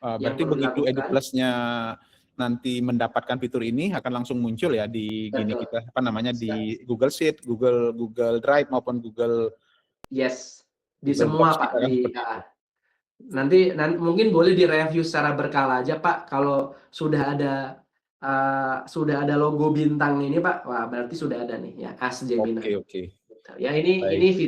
yang Berarti perlu begitu dilakukan. EduPlus-nya nanti mendapatkan fitur ini akan langsung muncul ya di gini Betul. kita apa namanya di Google Sheet, Google Drive maupun Google Yes, di semua Docs Pak. kita kan seperti itu. Nanti mungkin boleh direview secara berkala aja Pak. Kalau sudah ada logo bintang ini Pak, wah berarti sudah ada nih ya Ask Gemini. Oke. Ya ini Baik.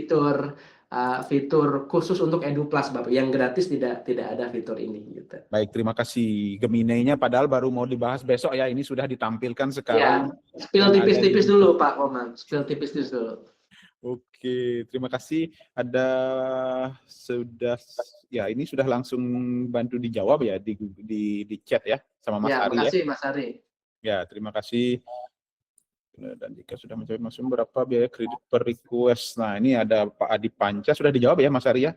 fitur khusus untuk EduPlus Bapak. Yang gratis tidak ada fitur ini gitu. Baik, terima kasih. Gemini-nya padahal baru mau dibahas besok ya. Ini sudah ditampilkan Ya, sekarang. spill Dan ada tipis-tipis di dulu Pak Komang. Spill tipis-tipis dulu. Oke, terima kasih. Ini sudah langsung bantu dijawab ya di chat ya sama Mas Ya, Ari ya. makasih Mas Ari. Ya, terima kasih. Dan jika sudah mencapai maksimum berapa biaya kredit per request? Nah, ini ada Pak Adi Panca sudah dijawab ya Mas Ari ya.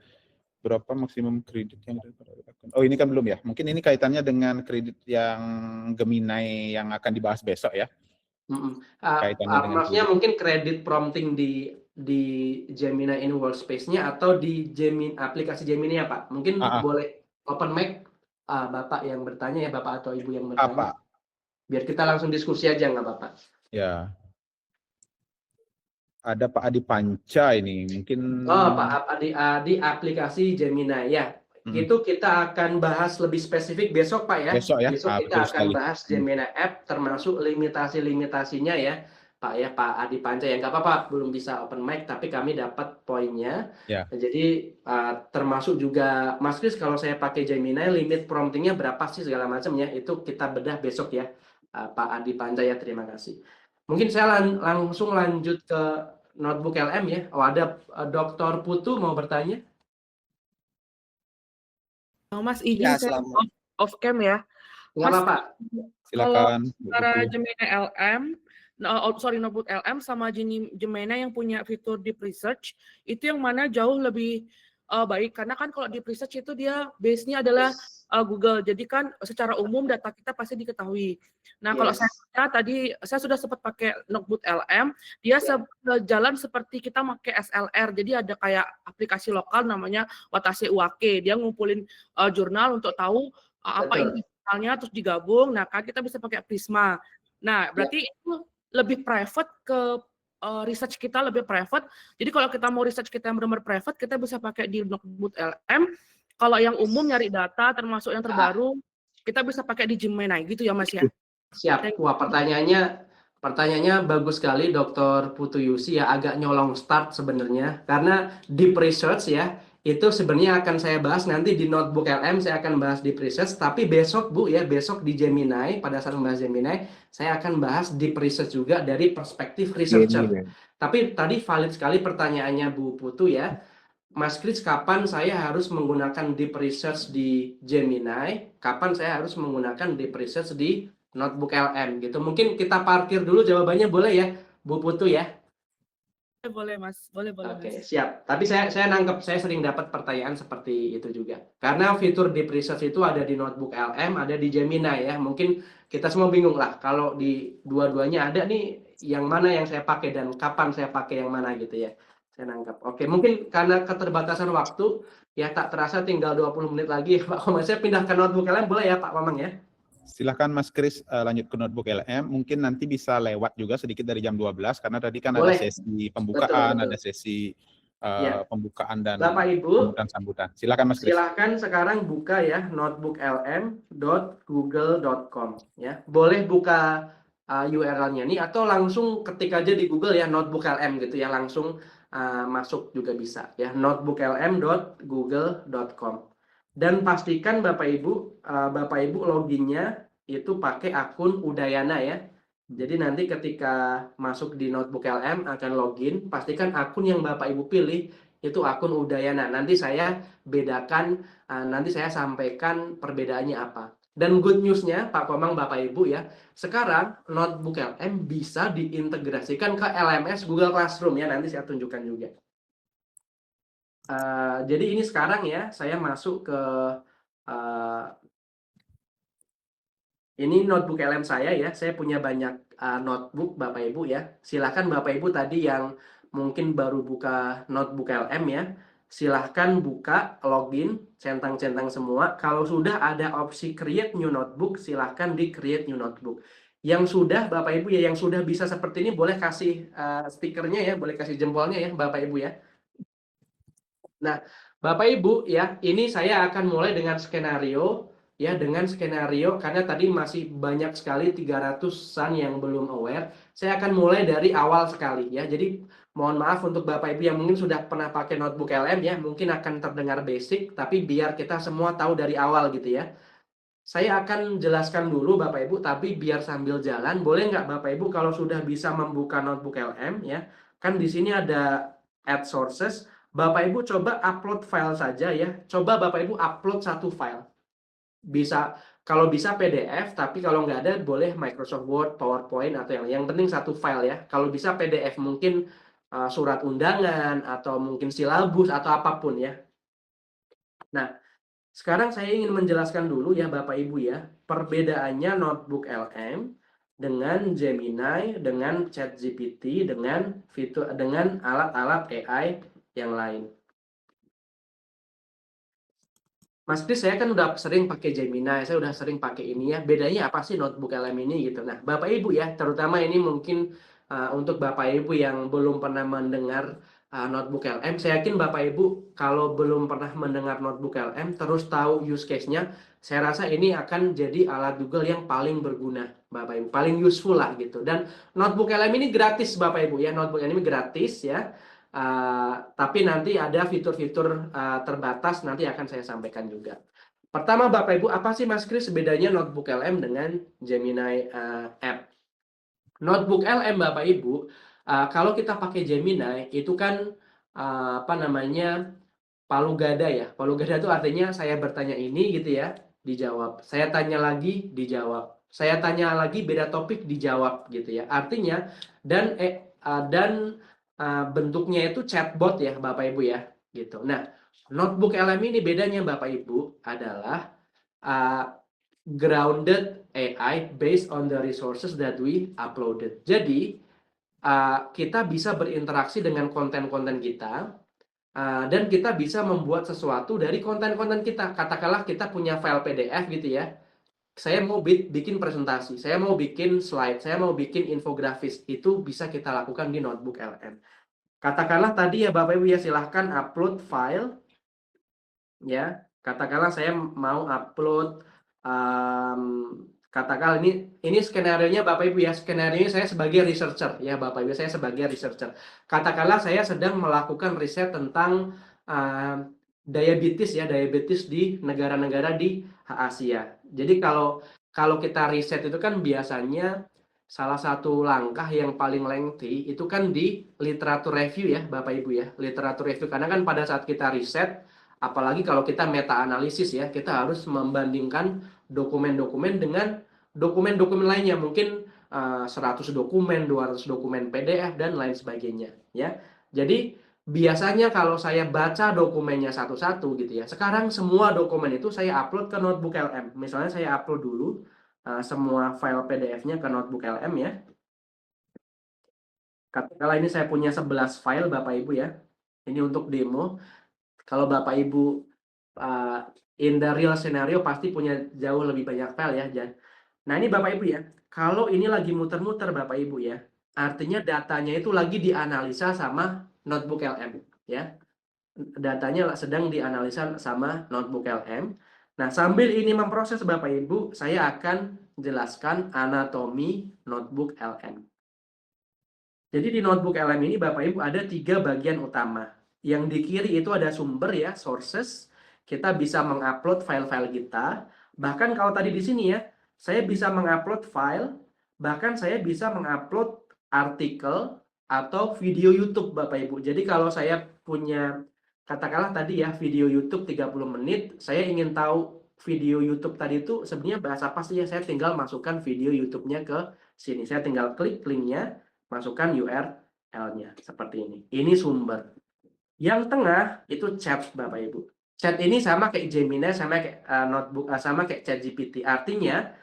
Berapa maksimum kredit yang Oh, ini kan belum ya. Mungkin ini kaitannya dengan kredit yang Gemini yang akan dibahas besok ya. Kaitannya dengan Maksudnya kredit. mungkin kredit prompting di Gemini in Workspace-nya atau di aplikasi Gemini ya Pak. Mungkin boleh open mic Bapak yang bertanya ya, Bapak atau Ibu yang bertanya. Biar kita langsung diskusi aja nggak Bapak? Ya. Ada Pak Adi Panca ini, mungkin. Pak Adi, di aplikasi Gemini ya. Itu kita akan bahas lebih spesifik besok Pak ya. Besok ya. Besok kita akan bahas Gemini App termasuk limitasi-limitasinya ya. Pak ya, Pak Adi Panca ya, nggak apa-apa, belum bisa open mic tapi kami dapat poinnya. Ya. Jadi termasuk juga Mas Kris, kalau saya pakai Gemini limit promptingnya berapa sih segala macamnya, itu kita bedah besok ya, Pak Adi Panca ya, terima kasih. Mungkin saya langsung lanjut ke Notebook LM ya. Ada Dr. Putu mau bertanya? Mas izin saya off cam ya. Nggak apa-apa. Silakan. Kalau Gemini LM, Notebook LM sama Gemini yang punya fitur Deep Research, itu yang mana jauh lebih baik? Karena kan kalau Deep Research itu dia base-nya adalah Google, jadi kan secara umum data kita pasti diketahui. Nah, kalau tadi saya sudah sempat pakai Notebook LM, dia jalan seperti kita pakai SLR, jadi ada kayak aplikasi lokal namanya Watase Uwake, dia ngumpulin jurnal untuk tahu apa ini terus digabung. Nah, kan kita bisa pakai Prisma. Nah, berarti itu lebih private ke research kita lebih private. Jadi kalau kita mau research kita yang benar-benar private, kita bisa pakai di Notebook LM. Kalau yang umum nyari data termasuk yang terbaru, kita bisa pakai di Gemini gitu ya Mas ya. Siap. Wah, pertanyaannya bagus sekali Dr. Putu Yusi ya, agak nyolong start sebenarnya karena deep research ya. Itu sebenarnya akan saya bahas nanti di Notebook LM, saya akan bahas deep research, tapi besok Bu ya, besok di Gemini, pada saat membahas Gemini, saya akan bahas deep research juga dari perspektif researcher. Tapi tadi valid sekali pertanyaannya Bu Putu ya, Mas Kris, kapan saya harus menggunakan deep research di Gemini, kapan saya harus menggunakan deep research di Notebook LM gitu. Mungkin kita parkir dulu jawabannya, boleh ya Bu Putu ya? Boleh Mas, boleh Oke, Mas. siap. Tapi saya nangkep, saya sering dapat pertanyaan seperti itu juga. Karena fitur deep research itu ada di Notebook LM, ada di Gemini ya. Mungkin kita semua bingung lah, kalau di dua-duanya ada nih, yang mana yang saya pakai dan kapan saya pakai yang mana gitu ya. Saya nangkep. Oke, mungkin karena keterbatasan waktu, ya tak terasa tinggal 20 menit lagi. Pak Komang, saya pindah ke Notebook LM, boleh ya Pak Komang ya? Silahkan Mas Kris lanjut ke Notebook LM. Mungkin nanti bisa lewat juga sedikit dari jam 12, karena tadi kan ada sesi pembukaan, ada sesi pembukaan dan Bapak Ibu, sambutan. Silakan Mas Kris. Silakan sekarang buka ya notebooklm.google.com ya. Boleh buka URL-nya nih atau langsung ketik aja di Google ya Notebook LM gitu ya, langsung masuk juga bisa ya, notebooklm.google.com. Dan pastikan Bapak Ibu loginnya itu pakai akun Udayana ya. Jadi nanti ketika masuk di Notebook LM akan login, pastikan akun yang Bapak Ibu pilih itu akun Udayana. Nanti saya bedakan, nanti saya sampaikan perbedaannya apa. Dan good news-nya Pak Komang, Bapak Ibu ya, sekarang Notebook LM bisa diintegrasikan ke LMS Google Classroom ya, nanti saya tunjukkan juga. Jadi ini sekarang ya, saya masuk ke ini notebook LM saya ya. Saya punya banyak notebook Bapak Ibu ya. Silakan Bapak Ibu tadi yang mungkin baru buka notebook LM ya. silahkan buka, login, centang-centang semua. Kalau sudah ada opsi create new notebook, silahkan di create new notebook. Yang sudah Bapak Ibu ya, yang sudah bisa seperti ini boleh kasih stikernya ya, boleh kasih jempolnya ya Bapak Ibu ya. Nah, Bapak Ibu ya, ini saya akan mulai dengan skenario ya, dengan skenario karena tadi masih banyak sekali 300-an yang belum aware. Saya akan mulai dari awal sekali ya. Jadi mohon maaf untuk Bapak Ibu yang mungkin sudah pernah pakai notebook LM ya, mungkin akan terdengar basic, tapi biar kita semua tahu dari awal gitu ya. Saya akan jelaskan dulu Bapak Ibu, tapi biar sambil jalan, boleh nggak Bapak Ibu kalau sudah bisa membuka notebook LM ya, kan di sini ada add sources, Bapak Ibu coba upload file saja ya, coba Bapak Ibu upload satu file. Bisa, kalau bisa PDF, tapi kalau nggak ada boleh Microsoft Word, PowerPoint, atau yang penting satu file ya. Kalau bisa PDF, mungkin surat undangan, atau mungkin silabus, atau apapun ya. Nah, sekarang saya ingin menjelaskan dulu ya Bapak Ibu ya, perbedaannya notebook LM dengan Gemini, dengan ChatGPT, dengan fitur, dengan alat-alat AI yang lain. Mas Kris, saya kan udah sering pakai Gemini, saya udah sering pakai ini ya. Bedanya apa sih notebook LM ini gitu. Nah, Bapak Ibu ya, terutama ini mungkin untuk Bapak Ibu yang belum pernah mendengar notebook LM, saya yakin Bapak Ibu kalau belum pernah mendengar notebook LM, terus tahu use case-nya, saya rasa ini akan jadi alat Google yang paling berguna, Bapak Ibu, paling useful lah gitu. Dan notebook LM ini gratis, Bapak Ibu ya, notebook LM ini gratis ya. Tapi nanti ada fitur-fitur terbatas nanti akan saya sampaikan juga. Pertama Bapak Ibu, apa sih Mas Kris bedanya notebook LM dengan Gemini app? Notebook LM Bapak Ibu, kalau kita pakai Gemini itu kan apa namanya, palu gada ya. Palu gada itu artinya saya bertanya ini gitu ya, dijawab. Saya tanya lagi, dijawab. Saya tanya lagi beda topik, dijawab gitu ya. Artinya dan bentuknya itu chatbot ya Bapak Ibu ya gitu. Nah, notebook LM ini bedanya Bapak Ibu adalah grounded AI based on the resources that we uploaded. Jadi kita bisa berinteraksi dengan konten-konten kita dan kita bisa membuat sesuatu dari konten-konten kita. Katakanlah kita punya file PDF gitu ya. Saya mau bikin presentasi, saya mau bikin slide, saya mau bikin infografis, itu bisa kita lakukan di notebook LM. Katakanlah tadi ya Bapak Ibu ya, silahkan upload file ya. Katakanlah saya mau upload katakanlah ini skenario-nya Bapak Ibu ya, skenario saya sebagai researcher ya Bapak Ibu, saya sebagai researcher. Katakanlah saya sedang melakukan riset tentang diabetes ya, diabetes di negara-negara di Asia. Jadi kalau kita riset itu kan biasanya salah satu langkah yang paling lengthy itu kan di literatur review ya Bapak Ibu ya, literatur review, karena kan pada saat kita riset, apalagi kalau kita meta analisis ya, kita harus membandingkan dokumen-dokumen dengan dokumen-dokumen lainnya, mungkin 100 dokumen, 200 dokumen PDF dan lain sebagainya ya. Jadi biasanya kalau saya baca dokumennya satu-satu gitu ya, sekarang semua dokumen itu saya upload ke notebook LM. Misalnya saya upload dulu semua file PDF-nya ke notebook LM ya. Katakanlah ini saya punya 11 file Bapak Ibu ya. Ini untuk demo. Kalau Bapak Ibu in the real scenario pasti punya jauh lebih banyak file ya. Nah ini Bapak Ibu ya, kalau ini lagi muter-muter Bapak Ibu ya, artinya datanya itu lagi dianalisa sama notebook LM ya. Datanya sedang dianalisa sama notebook LM. Nah, sambil ini memproses Bapak Ibu, saya akan jelaskan anatomi notebook LM. Jadi di notebook LM ini Bapak Ibu ada 3 bagian utama. Yang di kiri itu ada sumber ya, sources. Kita bisa mengupload file-file kita. Bahkan kalau tadi di sini ya, saya bisa mengupload file, bahkan saya bisa mengupload artikel atau video YouTube Bapak Ibu. Jadi kalau saya punya, katakanlah tadi ya, video YouTube 30 menit, saya ingin tahu video YouTube tadi itu sebenarnya bahas apa sih ya, saya tinggal masukkan video YouTube-nya ke sini. Saya tinggal klik linknya, masukkan URL-nya seperti ini. Ini sumber. Yang tengah itu chat Bapak Ibu. Chat ini sama kayak Gemini, sama kayak notebook, sama kayak ChatGPT. Artinya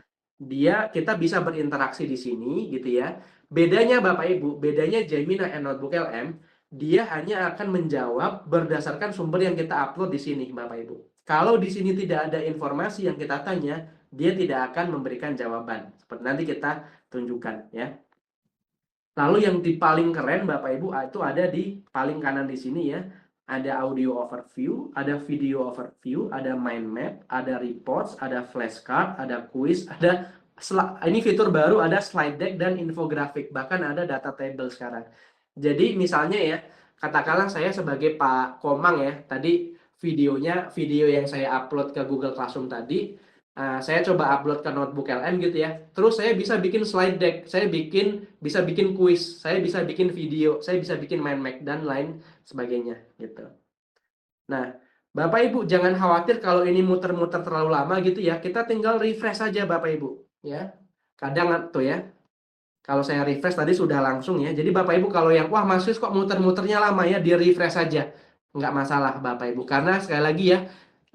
kita bisa berinteraksi di sini gitu ya. Bedanya Bapak Ibu, bedanya Gemini and Notebook LM, dia hanya akan menjawab berdasarkan sumber yang kita upload di sini, Bapak Ibu. Kalau di sini tidak ada informasi yang kita tanya, dia tidak akan memberikan jawaban. Seperti nanti kita tunjukkan ya. Lalu yang di paling keren Bapak Ibu itu ada di paling kanan di sini ya. Ada audio overview, ada video overview, ada mind map, ada reports, ada flashcard, ada quiz, ada ini fitur baru, ada slide deck dan infografik, bahkan ada data table sekarang. Jadi misalnya ya, katakanlah saya sebagai Pak Komang ya, tadi video yang saya upload ke Google Classroom tadi, saya coba upload ke notebook LM gitu ya. Terus saya bisa bikin slide deck, saya bisa bikin quiz, saya bisa bikin video, saya bisa bikin mind map dan lain sebagainya gitu. Nah, Bapak Ibu jangan khawatir kalau ini muter-muter terlalu lama gitu ya. Kita tinggal refresh saja Bapak Ibu ya. Kadang tuh ya. Kalau saya refresh tadi sudah langsung ya. Jadi Bapak Ibu kalau yang wah Mas Yus kok muter-muternya lama ya, di refresh saja. Nggak masalah Bapak Ibu. Karena sekali lagi ya,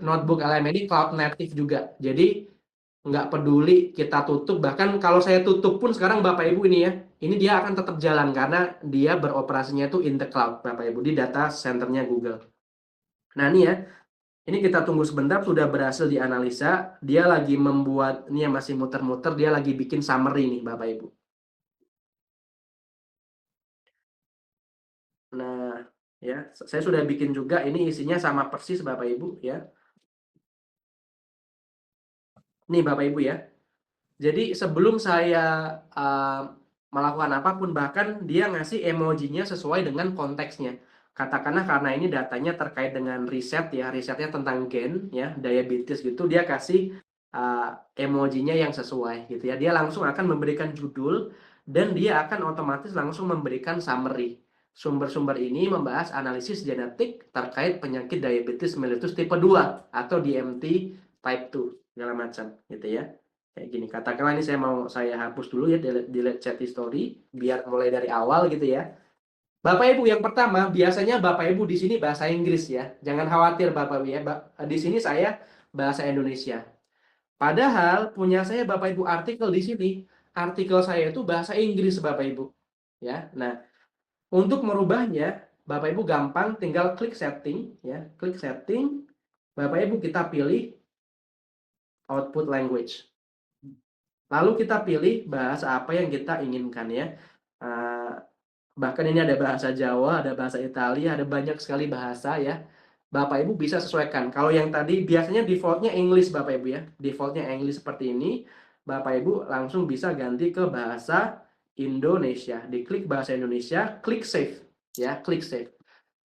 notebook LM ini cloud native juga. Jadi nggak peduli kita tutup. Bahkan kalau saya tutup pun sekarang Bapak Ibu ini ya, ini dia akan tetap jalan karena dia beroperasinya itu in the cloud Bapak Ibu, di data centernya Google. Nah ini ya, ini kita tunggu sebentar, sudah berhasil dianalisa. Dia lagi membuat, ini yang masih muter-muter, dia lagi bikin summary nih Bapak Ibu. Nah, ya, saya sudah bikin juga, ini isinya sama persis Bapak Ibu ya. Nih Bapak Ibu ya. Jadi sebelum saya melakukan apapun, bahkan dia ngasih emojinya sesuai dengan konteksnya. Katakanlah karena ini datanya terkait dengan riset ya, risetnya tentang gen ya, diabetes gitu, dia kasih emojinya yang sesuai gitu ya. Dia langsung akan memberikan judul dan dia akan otomatis langsung memberikan summary. Sumber-sumber ini membahas analisis genetik terkait penyakit diabetes mellitus tipe 2 atau DMT type 2 segala macam gitu ya. Kayak gini, katakanlah ini saya hapus dulu ya, delete chat history biar mulai dari awal gitu ya. Bapak Ibu yang pertama, biasanya Bapak Ibu di sini bahasa Inggris ya. Jangan khawatir Bapak Ibu ya. Di sini saya bahasa Indonesia. Padahal punya saya Bapak Ibu artikel di sini, artikel saya itu bahasa Inggris Bapak Ibu. Ya. Nah, untuk merubahnya Bapak Ibu gampang, tinggal klik setting ya, klik setting. Bapak Ibu kita pilih output language. Lalu kita pilih bahasa apa yang kita inginkan ya. Bahkan ini ada bahasa Jawa, ada bahasa Italia, ada banyak sekali bahasa ya. Bapak Ibu bisa sesuaikan. Kalau yang tadi biasanya defaultnya English Bapak Ibu ya. Defaultnya English seperti ini. Bapak Ibu langsung bisa ganti ke bahasa Indonesia. Diklik bahasa Indonesia, klik save ya, klik save.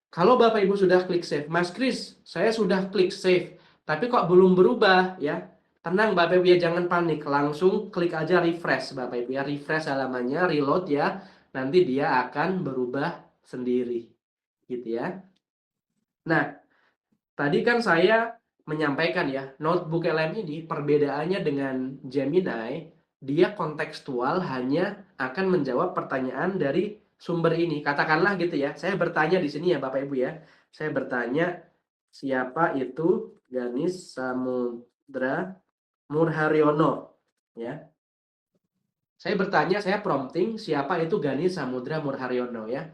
Kalau Bapak Ibu sudah klik save, Mas Kris, saya sudah klik save, tapi kok belum berubah ya. Tenang Bapak Ibu ya, jangan panik. Langsung klik aja refresh Bapak Ibu ya. Refresh halamannya, reload ya. Nanti dia akan berubah sendiri. Gitu ya. Nah, tadi kan saya menyampaikan ya, notebook LM ini perbedaannya dengan Gemini, dia kontekstual hanya akan menjawab pertanyaan dari sumber ini. Katakanlah gitu ya, saya bertanya di sini ya Bapak Ibu ya. Saya bertanya, siapa itu Ganis Samudra Murharyono ya. Saya bertanya, saya prompting siapa itu Ganis Samudra Murharyono ya.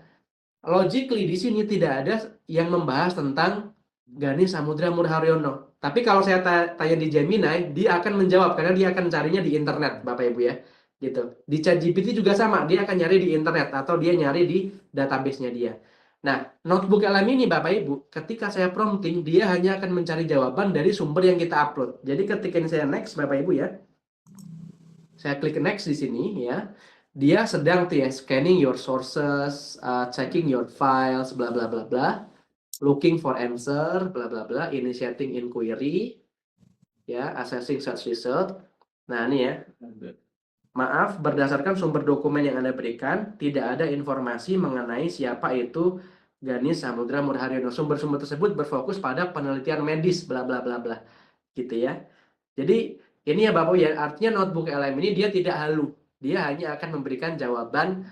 Logically di sini tidak ada yang membahas tentang Ganis Samudra Murharyono. Tapi kalau saya tanya di Gemini, dia akan menjawab karena dia akan carinya di internet, Bapak Ibu ya. Gitu. Di ChatGPT juga sama, dia akan nyari di internet atau dia nyari di database-nya dia. Nah, notebook LM ini Bapak Ibu, ketika saya prompting, dia hanya akan mencari jawaban dari sumber yang kita upload. Jadi ketika ini saya next Bapak Ibu ya, saya klik next di sini ya, dia sedang tuh ya scanning your sources, checking your files, bla bla bla bla, looking for answer, bla bla bla, initiating inquiry, ya, assessing search result. Nah ini ya, maaf, berdasarkan sumber dokumen yang Anda berikan, tidak ada informasi mengenai siapa itu Ganis Samudra Murharyono. Sumber-sumber tersebut berfokus pada penelitian medis, bla bla bla bla, gitu ya. Jadi ini ya Bapak ya, artinya notebook LM ini dia tidak halu, dia hanya akan memberikan jawaban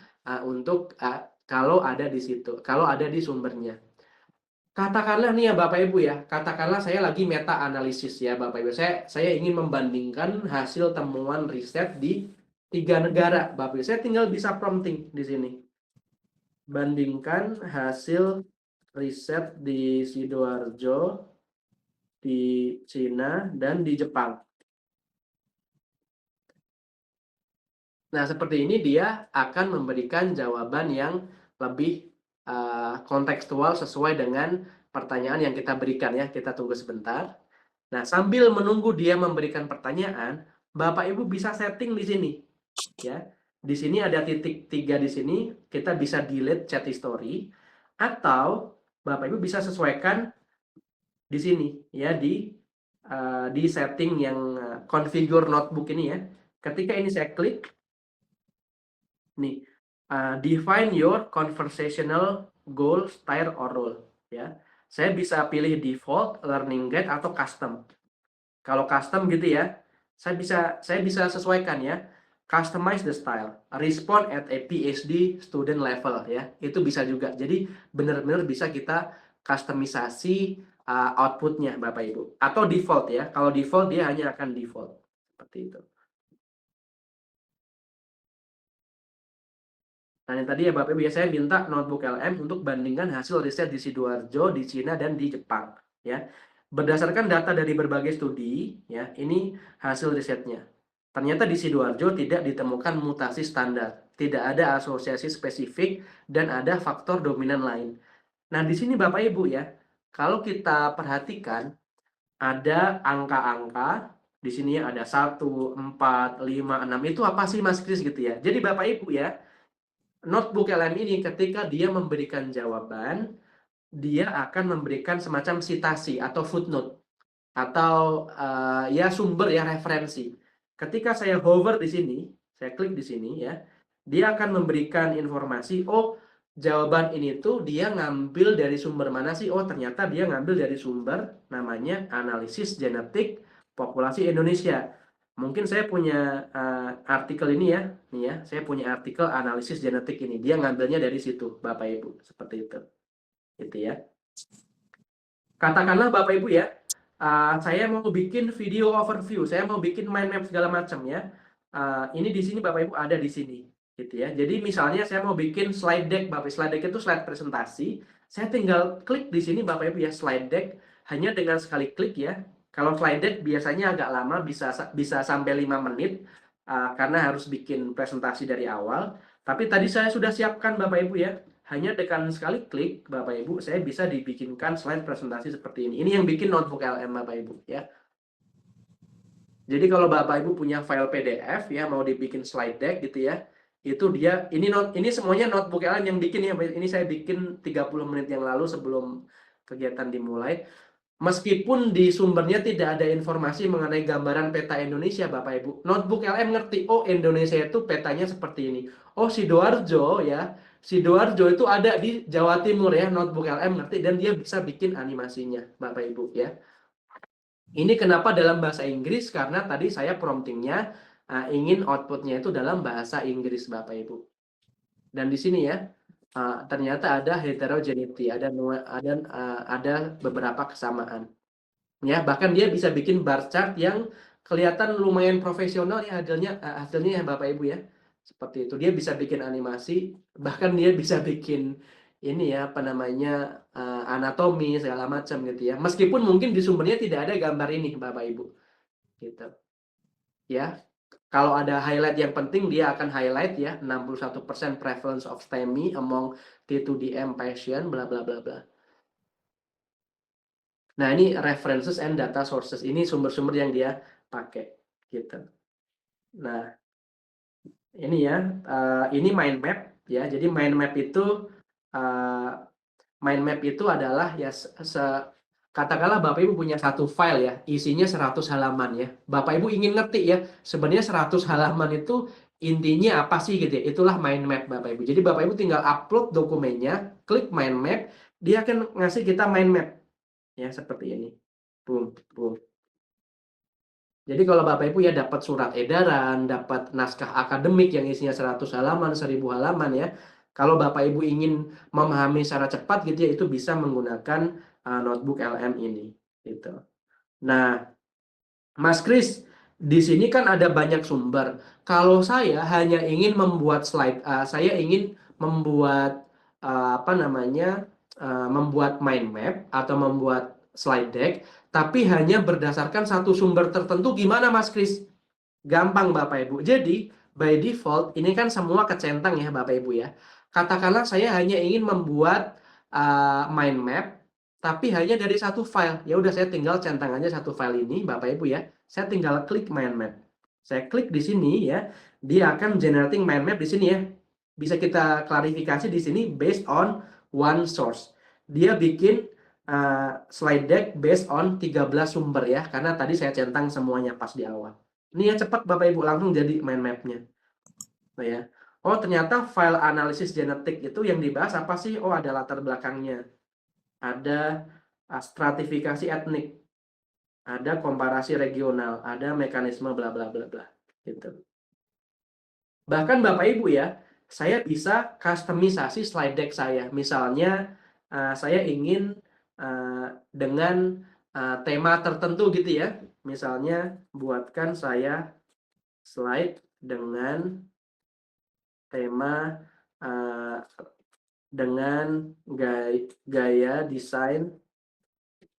untuk kalau ada di situ, kalau ada di sumbernya. Katakanlah nih ya Bapak Ibu ya, katakanlah saya lagi meta analisis ya Bapak Ibu, saya ingin membandingkan hasil temuan riset di 3 negara Bapak Ibu. Saya tinggal bisa prompting di sini. bandingkan hasil riset di Sidoarjo, di Cina, dan di Jepang. Nah, seperti ini dia akan memberikan jawaban yang lebih kontekstual sesuai dengan pertanyaan yang kita berikan ya. Kita tunggu sebentar. Nah, sambil menunggu dia memberikan pertanyaan, Bapak Ibu bisa setting di sini ya. Di sini ada titik 3 di sini, kita bisa delete chat history atau Bapak Ibu bisa sesuaikan di sini ya di setting yang configure notebook ini ya. Ketika ini saya klik nih, define your conversational goal, style or role ya. Saya bisa pilih default, learning guide atau custom. Kalau custom gitu ya, saya bisa sesuaikan ya. Customize the style, respond at a PhD student level ya. Itu bisa juga. Jadi benar-benar bisa kita customisasi outputnya Bapak Ibu. Atau default ya. Kalau default dia hanya akan default. Seperti itu. Nah, yang tadi ya Bapak Ibu ya, saya minta notebook LM untuk bandingkan hasil riset di Sidoarjo, di Cina, dan di Jepang ya. Berdasarkan data dari berbagai studi ya, ini hasil risetnya. Ternyata di Sidoarjo tidak ditemukan mutasi standar, tidak ada asosiasi spesifik, dan ada faktor dominan lain. Nah, di sini Bapak Ibu ya, kalau kita perhatikan ada angka-angka, di sini ada 1, 4, 5, 6, itu apa sih Mas Kris gitu ya. Jadi Bapak Ibu ya, notebook LM ini ketika dia memberikan jawaban, dia akan memberikan semacam sitasi atau footnote atau ya sumber ya referensi. Ketika saya hover di sini, saya klik di sini ya, dia akan memberikan informasi, oh jawaban ini tuh dia ngambil dari sumber mana sih? Oh ternyata dia ngambil dari sumber namanya analisis genetik populasi Indonesia. Mungkin saya punya artikel ini ya, nih ya, saya punya artikel analisis genetik ini. Dia ngambilnya dari situ, Bapak Ibu, seperti itu, gitu ya. Katakanlah Bapak Ibu ya, saya mau bikin video overview, saya mau bikin mind map segala macam ya. Ini di sini Bapak Ibu ada di sini, gitu ya. Jadi misalnya saya mau bikin slide deck, Bapak. Slide deck itu slide presentasi. Saya tinggal klik di sini Bapak Ibu ya, slide deck. Hanya dengan sekali klik ya. Kalau slide deck biasanya agak lama, bisa sampai 5 menit karena harus bikin presentasi dari awal. Tapi tadi saya sudah siapkan Bapak Ibu ya. Hanya dengan sekali klik, Bapak Ibu, saya bisa dibikinkan slide presentasi seperti ini. Ini yang bikin notebook LM, Bapak Ibu, ya. Jadi kalau Bapak Ibu punya file PDF, ya, mau dibikin slide deck gitu ya, itu dia, ini semuanya notebook LM yang bikin ya. Ini saya bikin 30 menit yang lalu sebelum kegiatan dimulai. Meskipun di sumbernya tidak ada informasi mengenai gambaran peta Indonesia, Bapak Ibu, notebook LM ngerti, oh Indonesia itu petanya seperti ini. Oh Sidoarjo ya, Sidoarjo itu ada di Jawa Timur ya, notebook LM ngerti dan dia bisa bikin animasinya, Bapak Ibu ya. Ini kenapa dalam bahasa Inggris, karena tadi saya promptingnya ingin outputnya itu dalam bahasa Inggris, Bapak Ibu. Dan di sini ya, ternyata ada heterogeneity, ada beberapa kesamaan. Ya, bahkan dia bisa bikin bar chart yang kelihatan lumayan profesional ya hasilnya ya Bapak Ibu ya. Seperti itu. Dia bisa bikin animasi, bahkan dia bisa bikin ini ya apa namanya anatomi segala macam gitu ya. Meskipun mungkin di sumbernya tidak ada gambar ini Bapak Ibu. Gitu. Ya. Kalau ada highlight yang penting, dia akan highlight ya 61% prevalence of STEMI among T2DM patient, bla bla bla bla. Nah, ini references and data sources. Ini sumber-sumber yang dia pakai gitu. Nah, ini ya, ini mind map ya. Jadi mind map itu adalah ya katakanlah Bapak Ibu punya satu file ya, isinya 100 halaman ya. Bapak Ibu ingin ngerti ya, sebenarnya 100 halaman itu intinya apa sih gitu ya. Itulah mind map Bapak Ibu. Jadi Bapak Ibu tinggal upload dokumennya, klik mind map, dia akan ngasih kita mind map. Ya, seperti ini. Boom, boom. Jadi kalau Bapak Ibu ya dapat surat edaran, dapat naskah akademik yang isinya 100 halaman, 1000 halaman ya. Kalau Bapak Ibu ingin memahami secara cepat gitu ya, itu bisa menggunakan notebook LM ini gitu. Nah, Mas Kris, di sini kan ada banyak sumber. Kalau saya hanya ingin membuat slide, saya ingin membuat apa namanya, membuat mind map atau membuat slide deck, tapi hanya berdasarkan satu sumber tertentu, gimana Mas Kris? Gampang Bapak Ibu. Jadi by default ini kan semua kecentang ya Bapak Ibu ya. Katakanlah saya hanya ingin membuat mind map, tapi hanya dari satu file. Ya udah saya tinggal centang aja satu file ini Bapak Ibu ya. Saya tinggal klik mind map. Saya klik di sini ya, dia akan generating mind map di sini ya. Bisa kita klarifikasi di sini based on one source. Dia bikin slide deck based on 13 sumber ya, karena tadi saya centang semuanya pas di awal. Ini ya cepat Bapak Ibu, langsung jadi mind map-nya. Nah ya. Oh ternyata file analisis genetik itu yang dibahas apa sih? Oh ada latar belakangnya. Ada stratifikasi etnik. Ada komparasi regional. Ada mekanisme bla bla bla bla. Gitu. Bahkan Bapak Ibu ya, saya bisa customisasi slide deck saya. Misalnya saya ingin dengan tema tertentu gitu ya. Misalnya buatkan saya slide dengan tema dengan gaya desain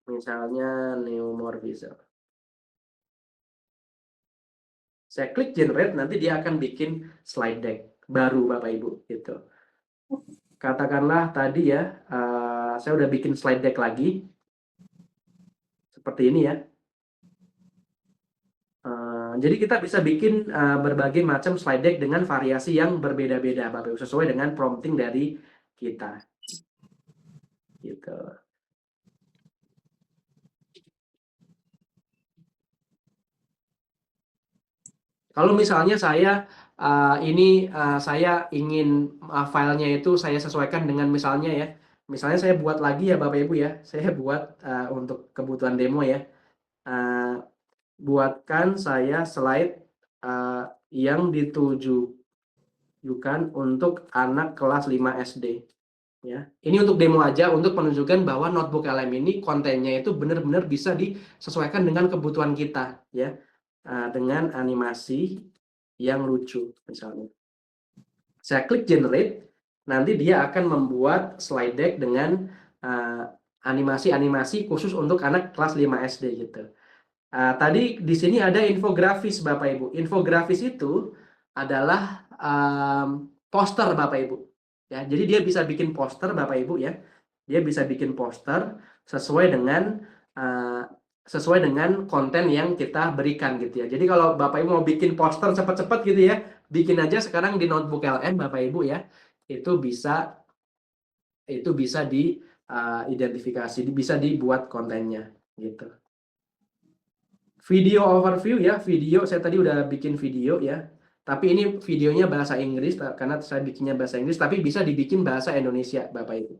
misalnya neomorphism. Saya klik generate, nanti dia akan bikin slide deck baru Bapak Ibu gitu. Katakanlah tadi ya, saya udah bikin slide deck lagi seperti ini ya. Jadi kita bisa bikin berbagai macam slide deck dengan variasi yang berbeda-beda Bapak Ibu, sesuai dengan prompting dari kita. Gitu. Kalau misalnya saya saya ingin filenya itu saya sesuaikan dengan misalnya ya, misalnya saya buat lagi ya Bapak Ibu ya, saya buat untuk kebutuhan demo ya, buatkan saya slide yang ditujukan untuk anak kelas 5 SD. Ya, ini untuk demo aja, untuk menunjukkan bahwa notebook LM ini kontennya itu benar-benar bisa disesuaikan dengan kebutuhan kita ya. Dengan animasi yang lucu misalnya. Saya klik generate, nanti dia akan membuat slide deck dengan animasi-animasi khusus untuk anak kelas 5 SD gitu. Tadi di sini ada infografis Bapak Ibu. Infografis itu adalah poster Bapak Ibu. Ya, jadi dia bisa bikin poster Bapak Ibu ya. Dia bisa bikin poster sesuai dengan konten yang kita berikan gitu ya. Jadi kalau Bapak Ibu mau bikin poster cepat-cepat gitu ya, bikin aja sekarang di notebook LM Bapak Ibu ya. Itu bisa diidentifikasi, bisa dibuat kontennya gitu. Video overview ya, video saya tadi udah bikin video ya. Tapi ini videonya bahasa Inggris karena saya bikinnya bahasa Inggris, tapi bisa dibikin bahasa Indonesia Bapak Ibu.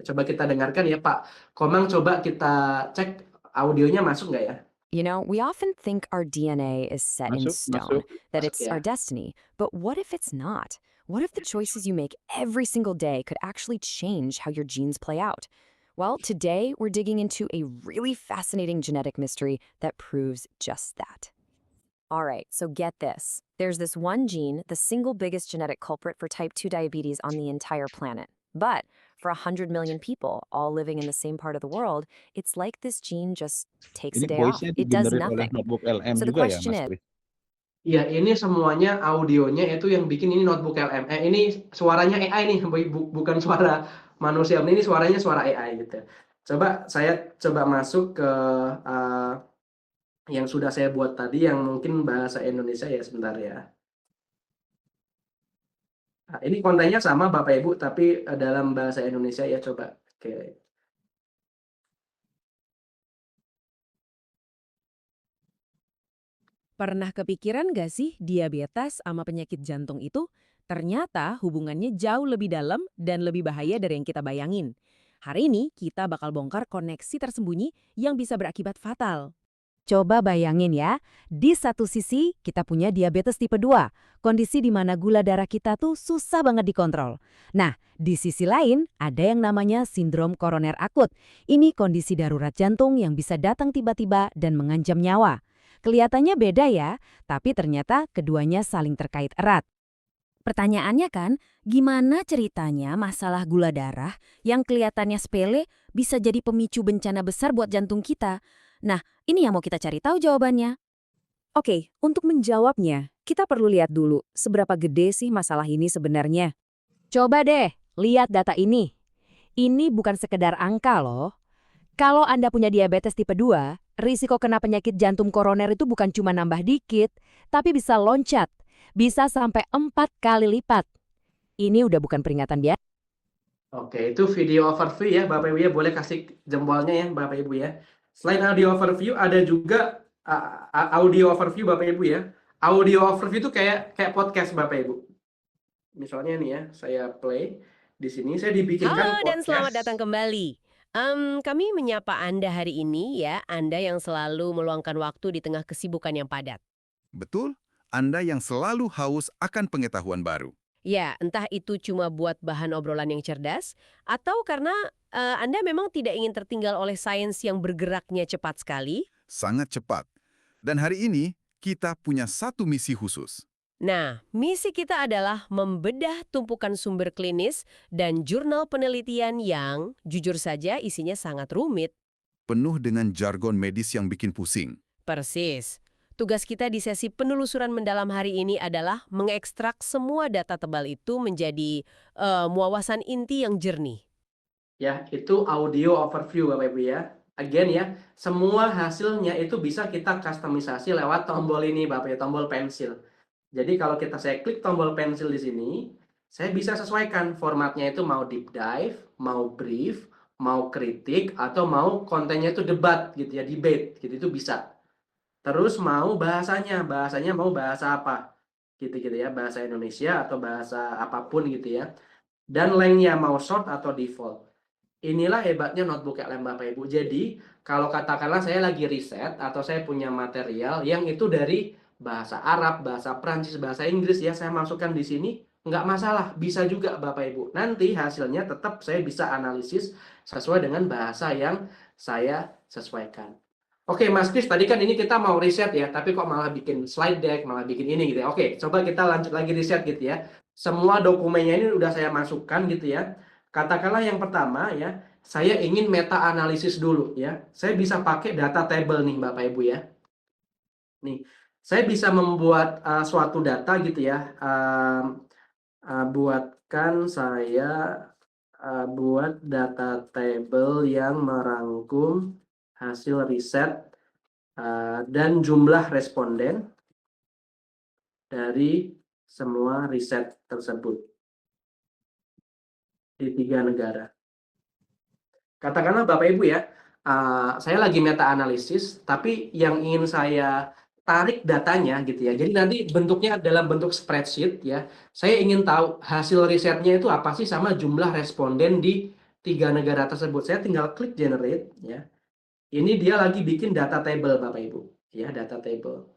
Coba kita dengarkan ya Pak Komang, coba kita cek audionya masuk nggak ya? You know, we often think our DNA is set in stone, that Masuk it's ya. our destiny. But what if it's not? What if the choices you make every single day could actually change how your genes play out? Well, today we're digging into a really fascinating genetic mystery that proves just that. All right, so get this. There's this one gene, the single biggest genetic culprit for type 2 diabetes on the entire planet. But for 100 million people, all living in the same part of the world, it's like this gene just takes Ini a day off. voice-nya It does di-generate oleh nothing. notebook LM So the juga ya, question Mas is, Kris? Iya, ini semuanya audionya itu yang bikin ini notebook LM. Ini suaranya AI nih, bukan suara manusia. Ini suaranya suara AI gitu. Saya coba masuk ke yang sudah saya buat tadi, yang mungkin bahasa Indonesia ya, sebentar ya. Nah, ini kontennya sama Bapak Ibu, tapi dalam bahasa Indonesia ya, coba. Oke. Pernah kepikiran gak sih diabetes sama penyakit jantung itu ternyata hubungannya jauh lebih dalam dan lebih bahaya dari yang kita bayangin. Hari ini kita bakal bongkar koneksi tersembunyi yang bisa berakibat fatal. Coba bayangin ya, di satu sisi kita punya diabetes tipe 2, kondisi di mana gula darah kita tuh susah banget dikontrol. Nah, di sisi lain ada yang namanya sindrom koroner akut. Ini kondisi darurat jantung yang bisa datang tiba-tiba dan mengancam nyawa. Kelihatannya beda ya, tapi ternyata keduanya saling terkait erat. Pertanyaannya kan, gimana ceritanya masalah gula darah yang kelihatannya sepele bisa jadi pemicu bencana besar buat jantung kita? Nah, ini yang mau kita cari tahu jawabannya. Oke, untuk menjawabnya, kita perlu lihat dulu seberapa gede sih masalah ini sebenarnya. Coba deh, lihat data ini. Ini bukan sekedar angka loh. Kalau Anda punya diabetes tipe 2, risiko kena penyakit jantung koroner itu bukan cuma nambah dikit, tapi bisa loncat. Bisa sampai 4 kali lipat. Ini udah bukan peringatan biasa. Oke, itu video overview ya Bapak Ibu ya, boleh kasih jempolnya ya Bapak Ibu ya. Selain audio overview ada juga audio overview Bapak Ibu ya. Audio overview itu kayak podcast Bapak Ibu. Misalnya nih ya, saya play di sini saya dibikinkan Halo dan selamat podcast. datang kembali. Kami menyapa Anda hari ini ya, Anda yang selalu meluangkan waktu di tengah kesibukan yang padat. Betul, Anda yang selalu haus akan pengetahuan baru. Ya, entah itu cuma buat bahan obrolan yang cerdas, atau karena Anda memang tidak ingin tertinggal oleh sains yang bergeraknya cepat sekali. Sangat cepat. Dan hari ini, kita punya satu misi khusus. Nah, misi kita adalah membedah tumpukan sumber klinis dan jurnal penelitian yang, jujur saja, isinya sangat rumit. Penuh dengan jargon medis yang bikin pusing. Persis. Tugas kita di sesi penelusuran mendalam hari ini adalah mengekstrak semua data tebal itu menjadi wawasan inti yang jernih. Ya, itu audio overview Bapak Ibu ya. Again ya, semua hasilnya itu bisa kita customisasi lewat tombol ini Bapak ya, tombol pensil. Jadi kalau saya klik tombol pensil di sini, saya bisa sesuaikan formatnya itu mau deep dive, mau brief, mau kritik, atau mau kontennya itu debat gitu ya, debate gitu, itu bisa. Terus mau bahasanya mau bahasa apa gitu ya, bahasa Indonesia atau bahasa apapun gitu ya. Dan lengthnya mau short atau default. Inilah hebatnya notebook LM Bapak Ibu. Jadi, kalau katakanlah saya lagi riset atau saya punya material yang itu dari bahasa Arab, bahasa Prancis, bahasa Inggris ya, saya masukkan di sini, nggak masalah, bisa juga Bapak Ibu. Nanti hasilnya tetap saya bisa analisis sesuai dengan bahasa yang saya sesuaikan. Oke, Mas Kris, tadi kan ini kita mau riset ya, tapi kok malah bikin slide deck, malah bikin ini gitu ya. Oke, coba kita lanjut lagi riset gitu ya. Semua dokumennya ini udah saya masukkan gitu ya. Katakanlah yang pertama ya, saya ingin meta analisis dulu ya. Saya bisa pakai data table nih Bapak Ibu ya. Nih, saya bisa membuat suatu data gitu ya. Buatkan saya buat data table yang merangkum hasil riset dan jumlah responden dari semua riset tersebut di 3 negara. Katakanlah Bapak Ibu ya, saya lagi meta analisis, tapi yang ingin saya tarik datanya gitu ya. Jadi nanti bentuknya dalam bentuk spreadsheet ya. Saya ingin tahu hasil risetnya itu apa sih sama jumlah responden di 3 negara tersebut. Saya tinggal klik generate ya. Ini dia lagi bikin data table Bapak Ibu, ya data table.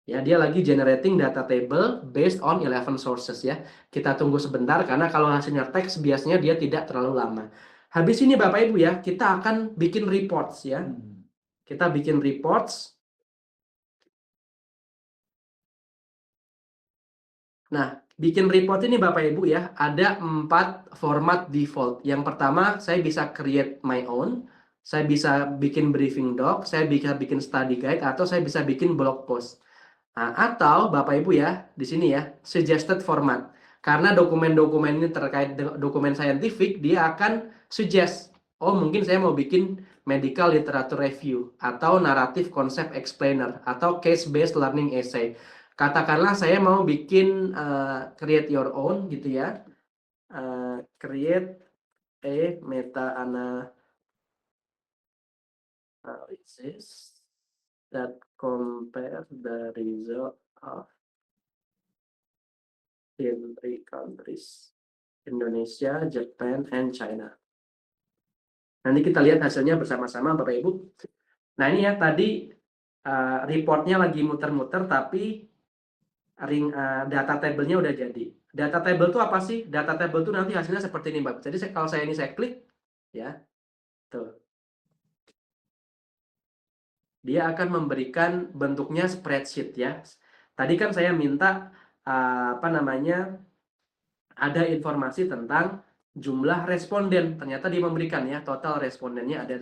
Ya, dia lagi generating data table based on 11 sources ya. Kita tunggu sebentar karena kalau hasilnya teks biasanya dia tidak terlalu lama. Habis ini Bapak Ibu ya, kita akan bikin reports ya. Kita bikin reports. Nah, bikin report ini Bapak Ibu ya, ada 4 format default. Yang pertama, saya bisa create my own, saya bisa bikin briefing doc, saya bisa bikin study guide, atau saya bisa bikin blog post. Nah, atau Bapak Ibu ya, di sini ya, suggested format. Karena dokumen-dokumen ini terkait dokumen saintifik, dia akan suggest, oh mungkin saya mau bikin medical literature review, atau narrative concept explainer, atau case-based learning essay. Katakanlah saya mau bikin create your own gitu ya, create a meta-analysis that compare the result of in 3 countries, Indonesia, Japan, and China. Nanti kita lihat hasilnya bersama-sama Bapak Ibu. Nah ini ya tadi reportnya lagi muter-muter tapi data table-nya udah jadi. Data table itu apa sih? Data table itu nanti hasilnya seperti ini Bapak. Jadi kalau saya klik ya, tuh. Dia akan memberikan bentuknya spreadsheet ya. Tadi kan saya minta ada informasi tentang jumlah responden. Ternyata dia memberikan ya, total respondennya ada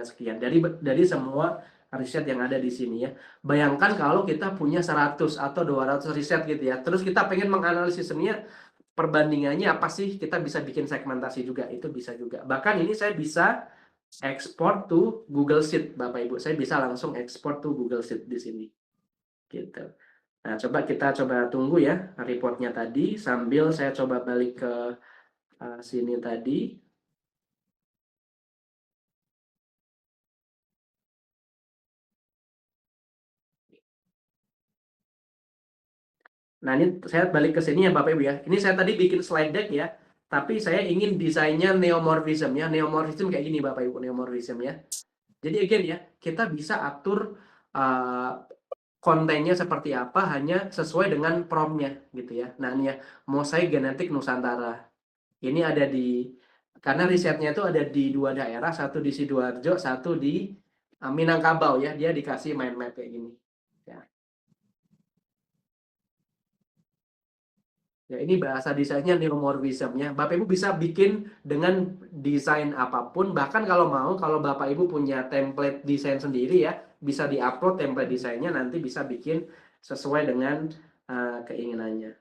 sekian dari semua riset yang ada di sini ya. Bayangkan kalau kita punya 100 atau 200 riset gitu ya. Terus kita pengen menganalisis sebenarnya perbandingannya apa sih, kita bisa bikin segmentasi juga, itu bisa juga. Bahkan ini saya bisa export to Google Sheet, Bapak Ibu. Saya bisa langsung export to Google Sheet di sini. Gitu. Nah, kita coba tunggu ya reportnya tadi, sambil saya coba balik ke sini tadi. Nah, ini saya balik ke sini ya Bapak Ibu ya. Ini saya tadi bikin slide deck ya, tapi saya ingin desainnya neomorphism ya. Neomorphism kayak gini Bapak Ibu, neomorphism ya. Jadi again ya, kita bisa atur kontennya seperti apa hanya sesuai dengan prompt-nya gitu ya. Nah, ini ya, mosaik genetik Nusantara. Ini ada karena risetnya itu ada di 2 daerah, satu di Sidoarjo, satu di Minangkabau ya. Dia dikasih mind map kayak gini. Ya, ini bahasa desainnya neomorphism ya. Bapak Ibu bisa bikin dengan desain apapun. Bahkan kalau mau, kalau Bapak Ibu punya template desain sendiri ya, bisa diupload template desainnya, nanti bisa bikin sesuai dengan keinginannya.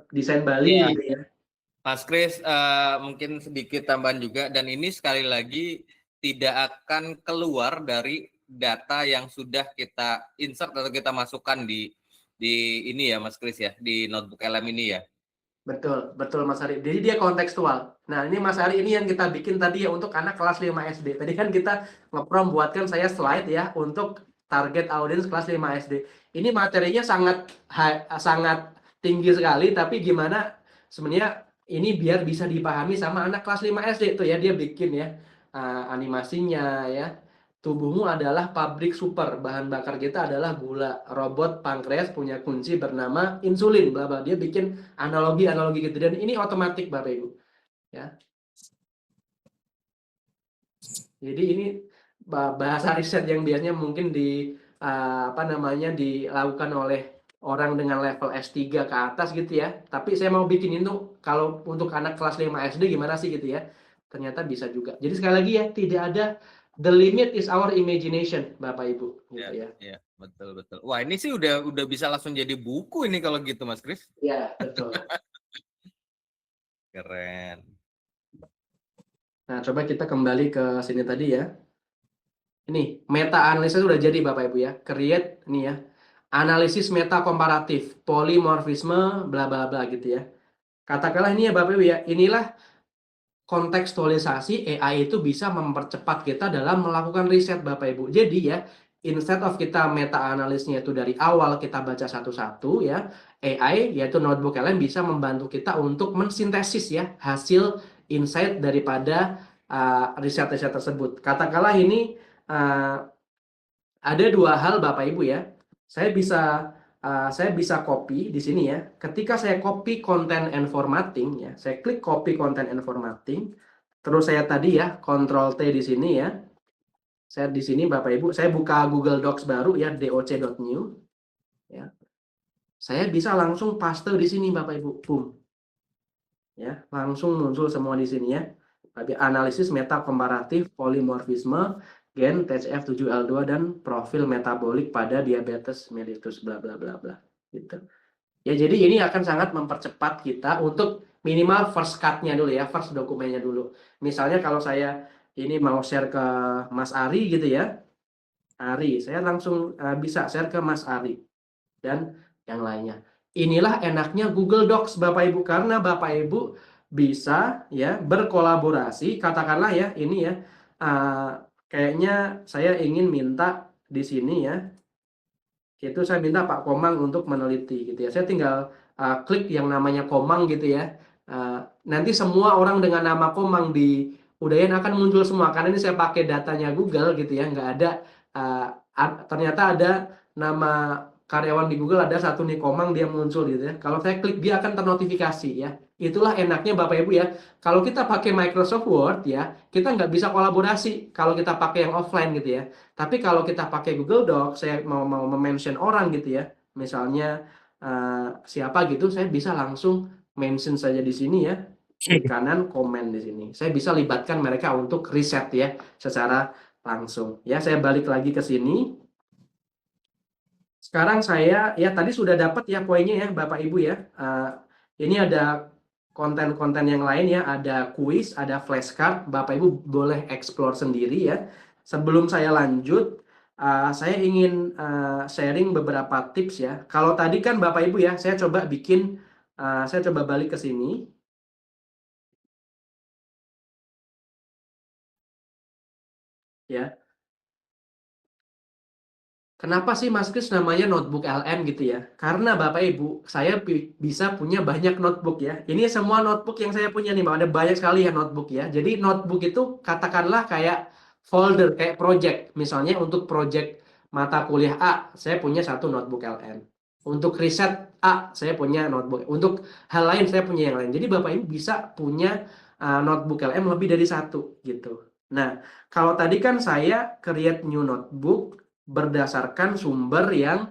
Desain Bali Iya. gitu ya. Mas Kris, mungkin sedikit tambahan juga, dan ini sekali lagi tidak akan keluar dari data yang sudah kita insert atau kita masukkan di ini ya Mas Kris ya, di notebook LM ini ya. Betul Mas Ari. Jadi dia kontekstual. Nah, ini Mas Ari, ini yang kita bikin tadi ya untuk anak kelas 5 SD. Tadi kan kita nge-prom buatkan saya slide ya untuk target audience kelas 5 SD. Ini materinya sangat tinggi sekali, tapi gimana sebenarnya ini biar bisa dipahami sama anak kelas 5 SD tuh ya, dia bikin ya animasinya ya. Tubuhmu adalah pabrik super, bahan bakar kita adalah gula, robot pankreas punya kunci bernama insulin, bla bla. Dia bikin analogi gitu, dan ini otomatis Bapak Ibu ya. Jadi ini bahasa riset yang biasanya mungkin dilakukan oleh orang dengan level S3 ke atas gitu ya. Tapi saya mau bikin itu kalau untuk anak kelas 5 SD gimana sih gitu ya. Ternyata bisa juga. Jadi sekali lagi ya, tidak ada, the limit is our imagination, Bapak Ibu. Gitu ya. Ya, betul. Wah, ini sih udah bisa langsung jadi buku ini kalau gitu, Mas Kris. Ya, betul. Keren. Nah, coba kita kembali ke sini tadi ya. Ini meta analisis sudah jadi Bapak Ibu ya. Create ini ya. Analisis meta komparatif, polimorfisme, bla bla bla gitu ya. Katakanlah ini ya Bapak Ibu ya. Inilah kontekstualisasi AI itu bisa mempercepat kita dalam melakukan riset Bapak Ibu. Jadi ya, instead of kita meta analisnya itu dari awal kita baca satu-satu ya, AI yaitu notebook LM bisa membantu kita untuk mensintesis ya hasil insight daripada riset-riset tersebut. Katakanlah ini ada 2 hal Bapak Ibu ya. Saya bisa copy di sini ya. Ketika saya copy content and formatting ya, saya klik copy content and formatting. Terus saya tadi ya Ctrl T di sini ya. Saya di sini Bapak Ibu, saya buka Google Docs baru ya, doc.new ya. Saya bisa langsung paste di sini Bapak Ibu, boom. Ya, langsung muncul semua di sini ya. Analisis meta komparatif, polimorfisme, gen TCF7L2 dan profil metabolik pada diabetes mellitus bla bla bla bla gitu. Ya, jadi ini akan sangat mempercepat kita untuk minimal first cut-nya dulu ya, first dokumennya dulu. Misalnya kalau saya ini mau share ke Mas Ari gitu ya. Ari, saya langsung bisa share ke Mas Ari dan yang lainnya. Inilah enaknya Google Docs Bapak Ibu, karena Bapak Ibu bisa ya berkolaborasi. Katakanlah ya ini ya kayaknya saya ingin minta di sini ya, itu saya minta Pak Komang untuk meneliti gitu ya. Saya tinggal klik yang namanya Komang gitu ya. Nanti semua orang dengan nama Komang di Udayan akan muncul semua, karena ini saya pakai datanya Google gitu ya. Nggak ada ternyata ada nama karyawan di Google, ada satu nih Komang, dia muncul gitu ya. Kalau saya klik dia akan ternotifikasi ya. Itulah enaknya Bapak Ibu ya. Kalau kita pakai Microsoft Word ya, kita nggak bisa kolaborasi kalau kita pakai yang offline gitu ya. Tapi kalau kita pakai Google Docs, saya mau mention orang gitu ya. Misalnya siapa gitu, saya bisa langsung mention saja di sini ya, di kanan komen di sini. Saya bisa libatkan mereka untuk riset ya secara langsung. Ya, saya balik lagi ke sini. Sekarang saya ya tadi sudah dapat ya poinnya ya Bapak Ibu ya. Ini ada konten-konten yang lain ya, ada kuis, ada flashcard. Bapak Ibu boleh explore sendiri ya. Sebelum saya lanjut, saya ingin sharing beberapa tips ya. Kalau tadi kan Bapak Ibu ya, saya coba bikin, saya coba balik ke sini. Ya, kenapa sih Mas Kris namanya notebook LM gitu ya? Karena Bapak Ibu, saya bisa punya banyak notebook ya. Ini semua notebook yang saya punya nih, Mbak. Ada banyak sekali ya notebook ya. Jadi notebook itu katakanlah kayak folder, kayak project. Misalnya untuk project mata kuliah A, saya punya satu notebook LM. Untuk riset A, saya punya notebook. Untuk hal lain, saya punya yang lain. Jadi Bapak Ibu bisa punya notebook LM lebih dari satu gitu. Nah, kalau tadi kan saya create new notebook berdasarkan sumber yang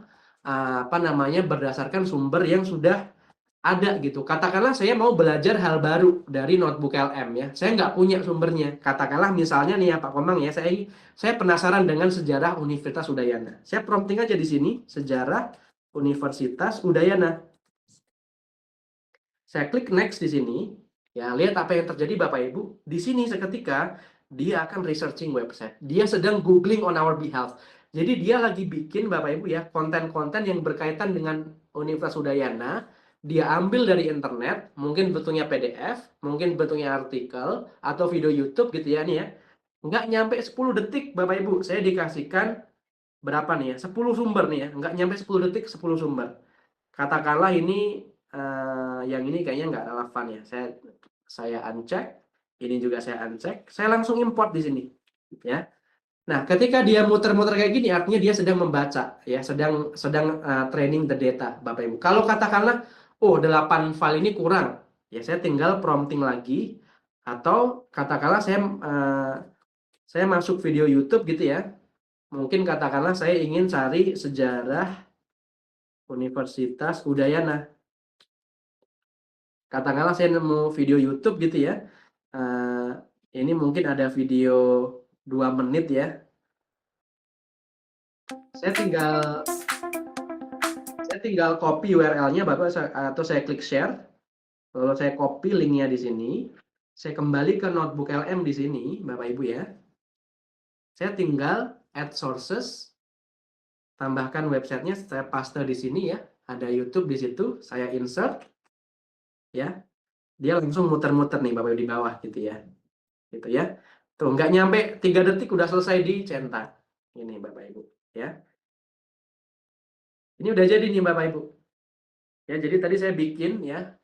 berdasarkan sumber yang sudah ada gitu. Katakanlah saya mau belajar hal baru dari notebook LM ya. Saya nggak punya sumbernya. Katakanlah misalnya nih ya Pak Komang ya, saya penasaran dengan sejarah Universitas Udayana. Saya prompting aja di sini, sejarah Universitas Udayana. Saya klik next di sini. Ya, lihat apa yang terjadi Bapak Ibu. Di sini seketika dia akan researching website. Dia sedang googling on our behalf. Jadi dia lagi bikin Bapak Ibu ya konten-konten yang berkaitan dengan Universitas Udayana. Dia ambil dari internet, mungkin bentuknya PDF, mungkin bentuknya artikel atau video YouTube gitu ya nih ya. Nggak nyampe 10 detik Bapak Ibu. Saya dikasihkan berapa nih ya? 10 sumber nih ya. Nggak nyampe 10 detik 10 sumber. Katakanlah ini yang ini kayaknya nggak relevan ya. Saya uncheck, ini juga saya uncheck. Saya langsung import di sini ya. Nah, ketika dia muter-muter kayak gini, artinya dia sedang membaca, ya, sedang training the data, Bapak Ibu. Kalau katakanlah, oh 8 file ini kurang, ya saya tinggal prompting lagi, atau katakanlah saya masuk video YouTube gitu ya. Mungkin katakanlah saya ingin cari sejarah Universitas Udayana. Katakanlah saya nemu video YouTube gitu ya. Ini mungkin ada video 2 menit ya. Saya tinggal copy URL-nya Bapak atau saya klik share. Lalu saya copy linknya di sini. Saya kembali ke notebook LM di sini, Bapak Ibu ya. Saya tinggal add sources, tambahkan websitenya, saya paste di sini ya. Ada YouTube di situ, saya insert ya. Dia langsung muter-muter nih Bapak Ibu di bawah gitu ya. Gitu ya. Tuh nggak nyampe 3 detik udah selesai dicetak. Ini Bapak Ibu ya. Ini udah jadi nih Bapak Ibu. Ya, jadi tadi saya bikin ya,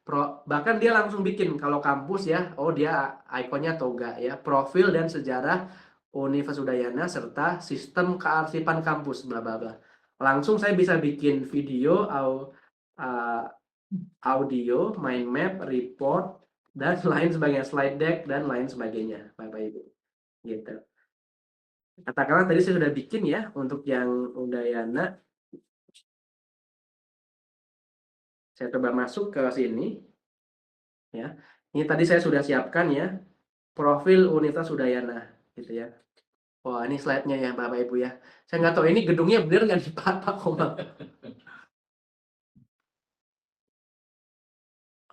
bahkan dia langsung bikin kalau kampus ya, oh dia ikonnya toga ya, profil dan sejarah Universitas Udayana serta sistem kearsipan kampus bla bla bla. Langsung saya bisa bikin video, audio, mind map, report dan lain sebagainya, slide deck dan lain sebagainya, Bapak Ibu. Gitu. Katakanlah tadi saya sudah bikin ya untuk yang Udayana. Saya coba masuk ke sini. Ya. Ini tadi saya sudah siapkan ya, profil Universitas Udayana gitu ya. Wah, ini slide-nya ya Bapak Ibu ya. Saya nggak tahu ini gedungnya bener nggak nih Pak Komang.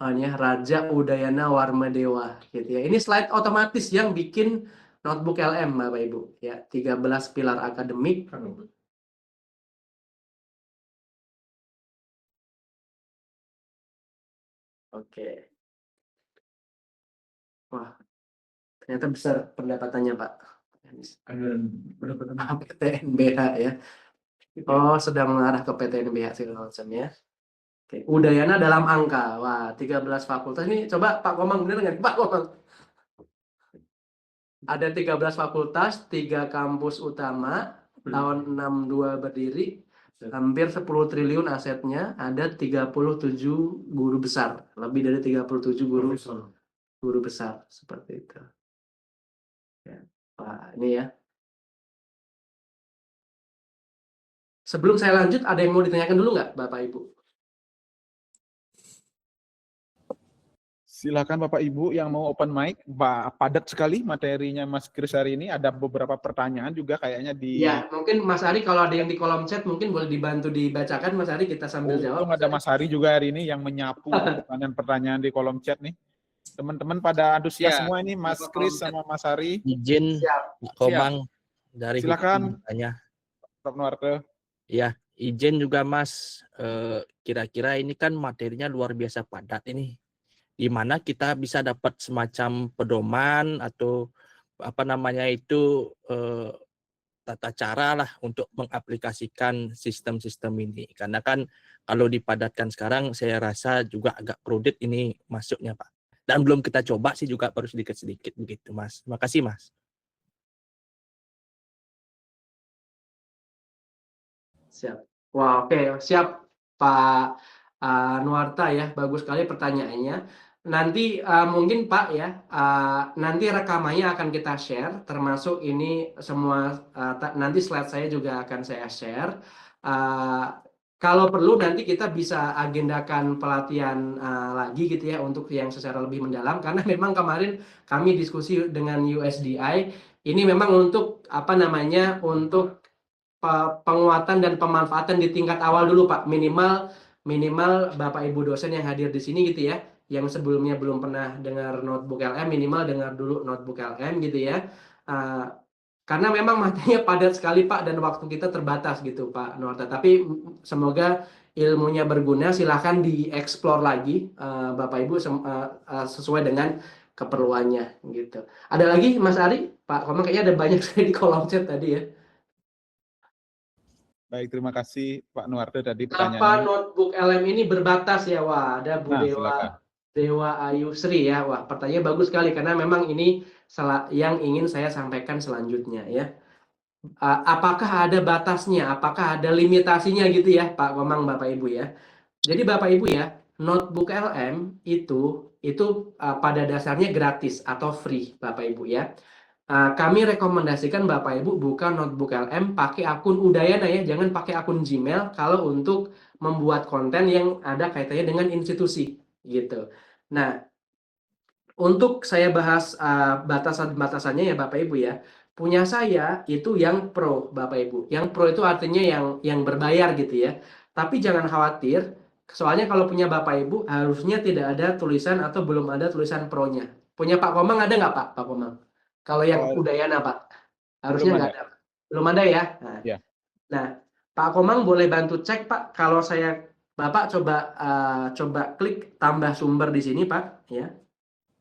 Oh, ini ya, Raja Udayana Warmadewa gitu ya. Ini slide otomatis yang bikin notebook LM Bapak Ibu ya. 13 pilar akademik. Oke. Wah, ternyata besar pendapatannya Pak. PTNBH ya. Oh, sedang mengarah ke PTNBH segala macam ya. Oke, Udayana dalam angka. Wah, 13 fakultas. Ini coba Pak Komang bener nggak Pak Komang? Ada 13 fakultas, 3 kampus utama, tahun 62 berdiri, hampir 10 triliun asetnya, ada 37 guru besar, lebih dari 37 guru besar, seperti itu. Ya. Wah, ini ya. Sebelum saya lanjut, ada yang mau ditanyakan dulu nggak, Bapak Ibu? Silakan Bapak Ibu yang mau open mic. Padat sekali materinya Mas Kris hari ini. Ada beberapa pertanyaan juga kayaknya di... Ya, mungkin Mas Ari kalau ada yang di kolom chat mungkin boleh dibantu dibacakan Mas Ari, kita sambil jawab. Untung ada Mas Hari juga hari ini yang menyapu pertanyaan-pertanyaan di kolom chat nih. Teman-teman pada antusias Ya, semua ini, Mas di kolom Kris chat. sama Mas Hari. Izin Siap. Pak Komang dari Silakan. tanya. Prof. Nuarte. Ya, izin juga Mas. Kira-kira ini kan materinya luar biasa padat ini. Di mana kita bisa dapat semacam pedoman atau apa namanya itu tata cara lah untuk mengaplikasikan sistem-sistem ini. Karena kan kalau dipadatkan sekarang saya rasa juga agak crowded ini masuknya Pak. Dan belum kita coba sih juga baru sedikit-sedikit begitu Mas. Makasih Mas. Siap. Wah, oke, siap Pak Nuarta ya, bagus sekali pertanyaannya. Nanti mungkin Pak ya, nanti rekamannya akan kita share, termasuk ini semua, nanti slide saya juga akan saya share. Kalau perlu nanti kita bisa agendakan pelatihan lagi gitu ya, untuk yang secara lebih mendalam, karena memang kemarin kami diskusi dengan USDI, ini memang untuk apa namanya, untuk penguatan dan pemanfaatan di tingkat awal dulu Pak, minimal Bapak Ibu dosen yang hadir di sini gitu ya, yang sebelumnya belum pernah dengar notebook LM, minimal dengar dulu notebook LM gitu ya. Karena memang materinya padat sekali Pak, dan waktu kita terbatas gitu Pak Nuarta. Tapi semoga ilmunya berguna, silahkan dieksplor lagi Bapak Ibu sesuai dengan keperluannya gitu. Ada lagi Mas Ari? Pak Komang kayaknya ada banyak sekali di kolom chat tadi ya. Baik, terima kasih Pak Nuarte tadi Kenapa pertanyaannya. notebook LM ini berbatas ya? Wah, ada Bu Nah, silakan. Dewa Ayu Sri ya. Wah, pertanyaannya bagus sekali karena memang ini yang ingin saya sampaikan selanjutnya ya. Apakah ada batasnya? Apakah ada limitasinya gitu ya, Pak Komang, Bapak Ibu ya? Jadi Bapak Ibu ya, notebook LM itu pada dasarnya gratis atau free, Bapak Ibu ya. Kami rekomendasikan Bapak Ibu buka notebook LM pakai akun Udayana ya, jangan pakai akun Gmail kalau untuk membuat konten yang ada kaitannya dengan institusi gitu. Nah, untuk saya bahas batasan-batasannya ya Bapak Ibu ya. Punya saya itu yang pro Bapak Ibu. Yang pro itu artinya yang berbayar gitu ya. Tapi jangan khawatir, soalnya kalau punya Bapak Ibu harusnya tidak ada tulisan atau belum ada tulisan pro-nya. Punya Pak Komang ada nggak Pak Komang? Kalau yang Udayana Pak, harusnya belum nggak ada. Belum ada ya? Nah, Ya. nah, Pak Komang boleh bantu cek Pak. Kalau Bapak coba klik tambah sumber di sini Pak, ya,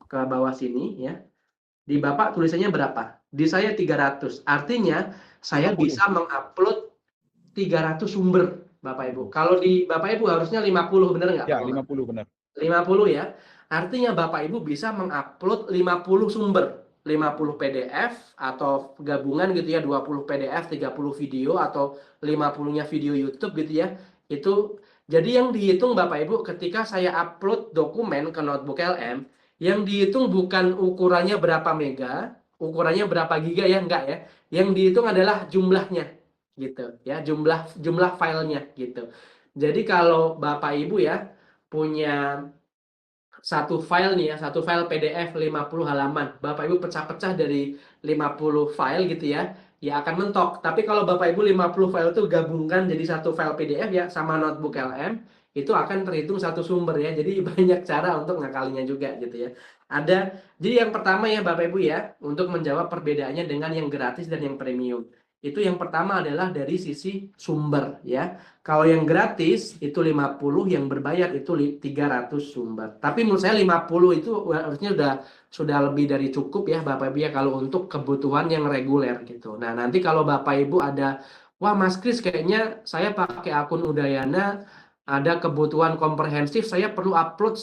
ke bawah sini ya. Di Bapak tulisannya berapa? Di saya 300. Artinya saya 50. bisa mengupload 300 sumber Bapak Ibu. Kalau di Bapak Ibu harusnya 50, benar nggak? Ya, Pak Komang? 50 benar. 50 ya. Artinya Bapak Ibu bisa mengupload 50 sumber. 50 PDF atau gabungan gitu ya, 20 PDF, 30 video atau 50-nya video YouTube gitu ya. Itu jadi yang dihitung Bapak Ibu ketika saya upload dokumen ke notebook LM, yang dihitung bukan ukurannya berapa mega, ukurannya berapa giga ya, enggak ya. Yang dihitung adalah jumlahnya gitu ya, jumlah filenya gitu. Jadi kalau Bapak Ibu ya punya satu file nih ya, satu file PDF 50 halaman. Bapak Ibu pecah-pecah dari 50 file gitu ya, ya akan mentok. Tapi kalau Bapak Ibu 50 file itu gabungkan jadi satu file PDF ya sama notebook LM, itu akan terhitung satu sumber ya. Jadi banyak cara untuk ngakalinya juga gitu ya. Jadi yang pertama ya Bapak Ibu ya, untuk menjawab perbedaannya dengan yang gratis dan yang premium. Itu yang pertama adalah dari sisi sumber ya. Kalau yang gratis itu 50, yang berbayar itu 300 sumber. Tapi menurut saya 50 itu harusnya sudah lebih dari cukup ya Bapak Ibu ya, kalau untuk kebutuhan yang reguler gitu. Nah, nanti kalau Bapak Ibu ada, wah Mas Kris kayaknya saya pakai akun Udayana, ada kebutuhan komprehensif, saya perlu upload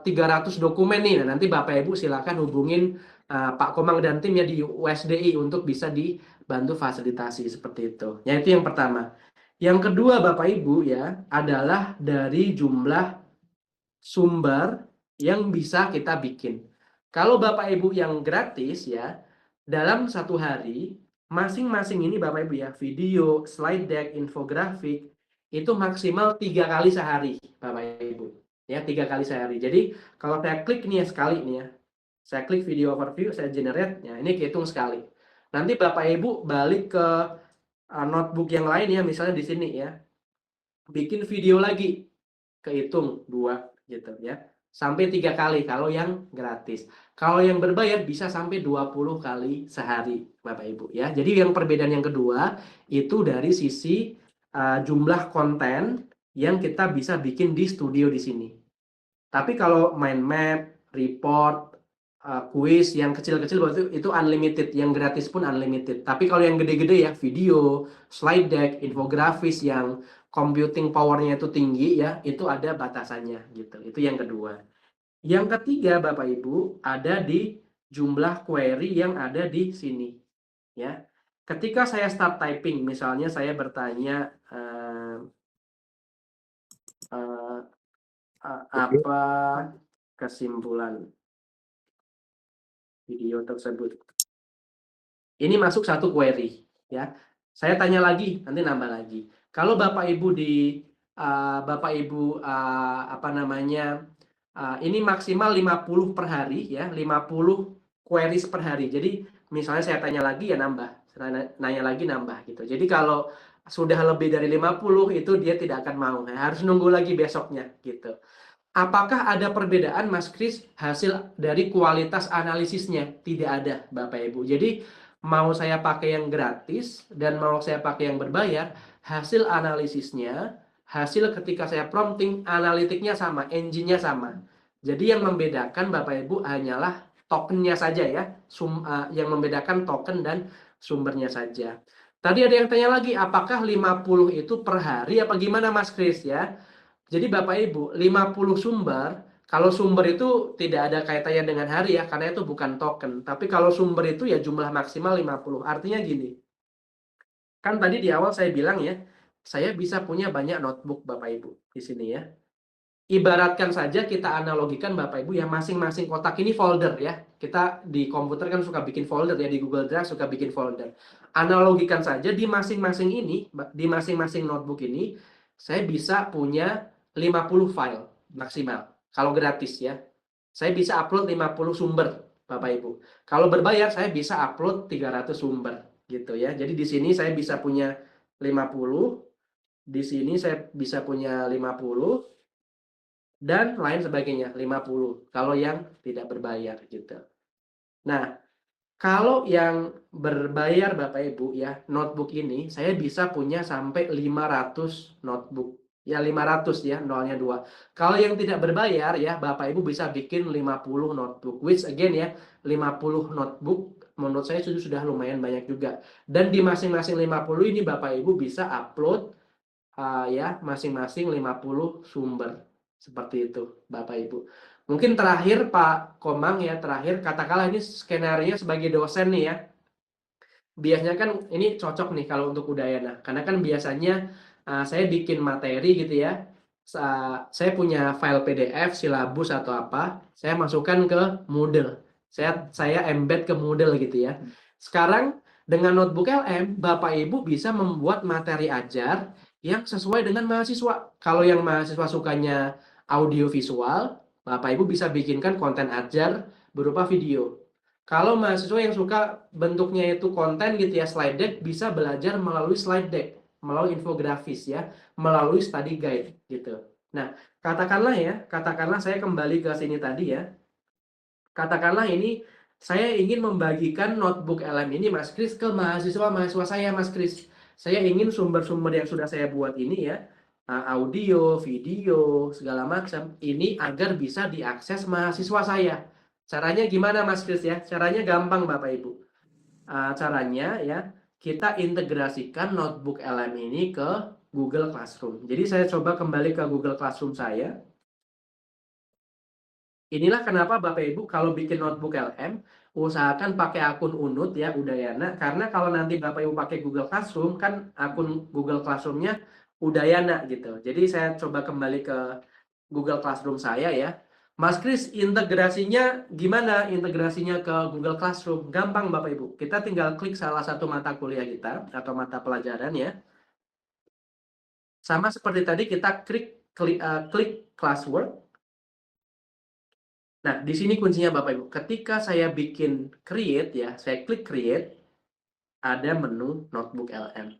300 dokumen nih. Nah, nanti Bapak Ibu silakan hubungin Pak Komang dan tim ya di USDI untuk bisa dibantu fasilitasi seperti itu. Ya, itu yang pertama. Yang kedua Bapak Ibu ya adalah dari jumlah sumber yang bisa kita bikin. Kalau Bapak Ibu yang gratis ya, dalam satu hari masing-masing ini Bapak Ibu ya, video, slide deck, infografik itu maksimal 3 kali sehari Bapak Ibu ya 3 kali sehari. Jadi kalau saya klik nih ya sekali nih ya, saya klik video overview, saya generate, ya ini kehitung sekali. Nanti Bapak Ibu balik ke notebook yang lain ya, misalnya di sini ya, bikin video lagi, kehitung 2 gitu ya, sampai 3 kali kalau yang gratis. Kalau yang berbayar bisa sampai 20 kali sehari Bapak Ibu ya. Jadi yang perbedaan yang kedua itu dari sisi jumlah konten yang kita bisa bikin di studio di sini. Tapi kalau mind map, report, kuis yang kecil-kecil itu unlimited, yang gratis pun unlimited. Tapi kalau yang gede-gede ya, video, slide deck, infografis yang computing powernya itu tinggi ya, itu ada batasannya gitu. Itu yang kedua. Yang ketiga Bapak Ibu ada di jumlah query yang ada di sini ya. Ketika saya start typing, misalnya saya bertanya apa kesimpulan video tersebut. Ini masuk satu query ya. Saya tanya lagi, nanti nambah lagi. Kalau Bapak Ibu ini maksimal 50 per hari ya, 50 queries per hari. Jadi misalnya saya tanya lagi ya nambah, nanya lagi nambah gitu. Jadi kalau sudah lebih dari 50 itu dia tidak akan mau. Harus nunggu lagi besoknya gitu. Apakah ada perbedaan Mas Kris hasil dari kualitas analisisnya? Tidak ada Bapak Ibu. Jadi mau saya pakai yang gratis dan mau saya pakai yang berbayar, hasil analisisnya, hasil ketika saya prompting, analitiknya sama, engine-nya sama. Jadi yang membedakan Bapak Ibu hanyalah tokennya saja ya, yang membedakan token dan sumbernya saja. Tadi ada yang tanya lagi, apakah 50 itu per hari apa gimana Mas Kris ya? Jadi Bapak Ibu, 50 sumber, kalau sumber itu tidak ada kaitannya dengan hari ya, karena itu bukan token. Tapi kalau sumber itu ya jumlah maksimal 50. Artinya gini, kan tadi di awal saya bilang ya, saya bisa punya banyak notebook Bapak Ibu di sini ya. Ibaratkan saja kita analogikan Bapak Ibu ya, masing-masing kotak ini folder ya. Kita di komputer kan suka bikin folder ya, di Google Drive suka bikin folder. Analogikan saja di masing-masing ini, di masing-masing notebook ini, saya bisa punya 50 file maksimal. Kalau gratis ya. Saya bisa upload 50 sumber Bapak Ibu. Kalau berbayar saya bisa upload 300 sumber gitu ya. Jadi di sini saya bisa punya 50, di sini saya bisa punya 50 dan lain sebagainya 50 kalau yang tidak berbayar gitu. Nah, kalau yang berbayar Bapak Ibu ya, notebook ini saya bisa punya sampai 500 notebook. Ya 500 ya, nolnya 2. Kalau yang tidak berbayar ya, Bapak Ibu bisa bikin 50 notebook. Which again ya, 50 notebook menurut saya sudah lumayan banyak juga. Dan di masing-masing 50 ini Bapak Ibu bisa upload ya masing-masing 50 sumber. Seperti itu Bapak Ibu. Mungkin terakhir Pak Komang ya, terakhir katakanlah ini skenario sebagai dosen nih ya. Biasanya kan ini cocok nih kalau untuk Udayana. Karena kan biasanya saya bikin materi gitu ya. Saya punya file PDF, silabus atau apa, saya masukkan ke Moodle. Saya embed ke Moodle gitu ya. Sekarang dengan notebook LM, Bapak Ibu bisa membuat materi ajar yang sesuai dengan mahasiswa. Kalau yang mahasiswa sukanya audio visual, Bapak Ibu bisa bikinkan konten ajar berupa video. Kalau mahasiswa yang suka bentuknya itu konten gitu ya, slide deck, bisa belajar melalui slide deck, melalui infografis ya, melalui study guide gitu. Nah, katakanlah saya kembali ke sini tadi ya. Katakanlah ini saya ingin membagikan notebook LM ini Mas Kris ke mahasiswa saya Mas Kris. Saya ingin sumber-sumber yang sudah saya buat ini ya, audio, video, segala macam ini agar bisa diakses mahasiswa saya. Caranya gimana Mas Kris ya? Caranya gampang Bapak Ibu. Caranya ya, kita integrasikan notebook LM ini ke Google Classroom. Jadi saya coba kembali ke Google Classroom saya. Inilah kenapa Bapak Ibu kalau bikin notebook LM, usahakan pakai akun Unut ya, Udayana. Karena kalau nanti Bapak Ibu pakai Google Classroom, kan akun Google Classroom-nya Udayana gitu. Jadi saya coba kembali ke Google Classroom saya ya. Mas Kris, integrasinya gimana? Integrasinya ke Google Classroom? Gampang Bapak Ibu. Kita tinggal klik salah satu mata kuliah kita atau mata pelajaran ya. Sama seperti tadi kita klik classwork. Nah, di sini kuncinya Bapak Ibu. Ketika saya bikin create ya, saya klik create, ada menu notebook LM.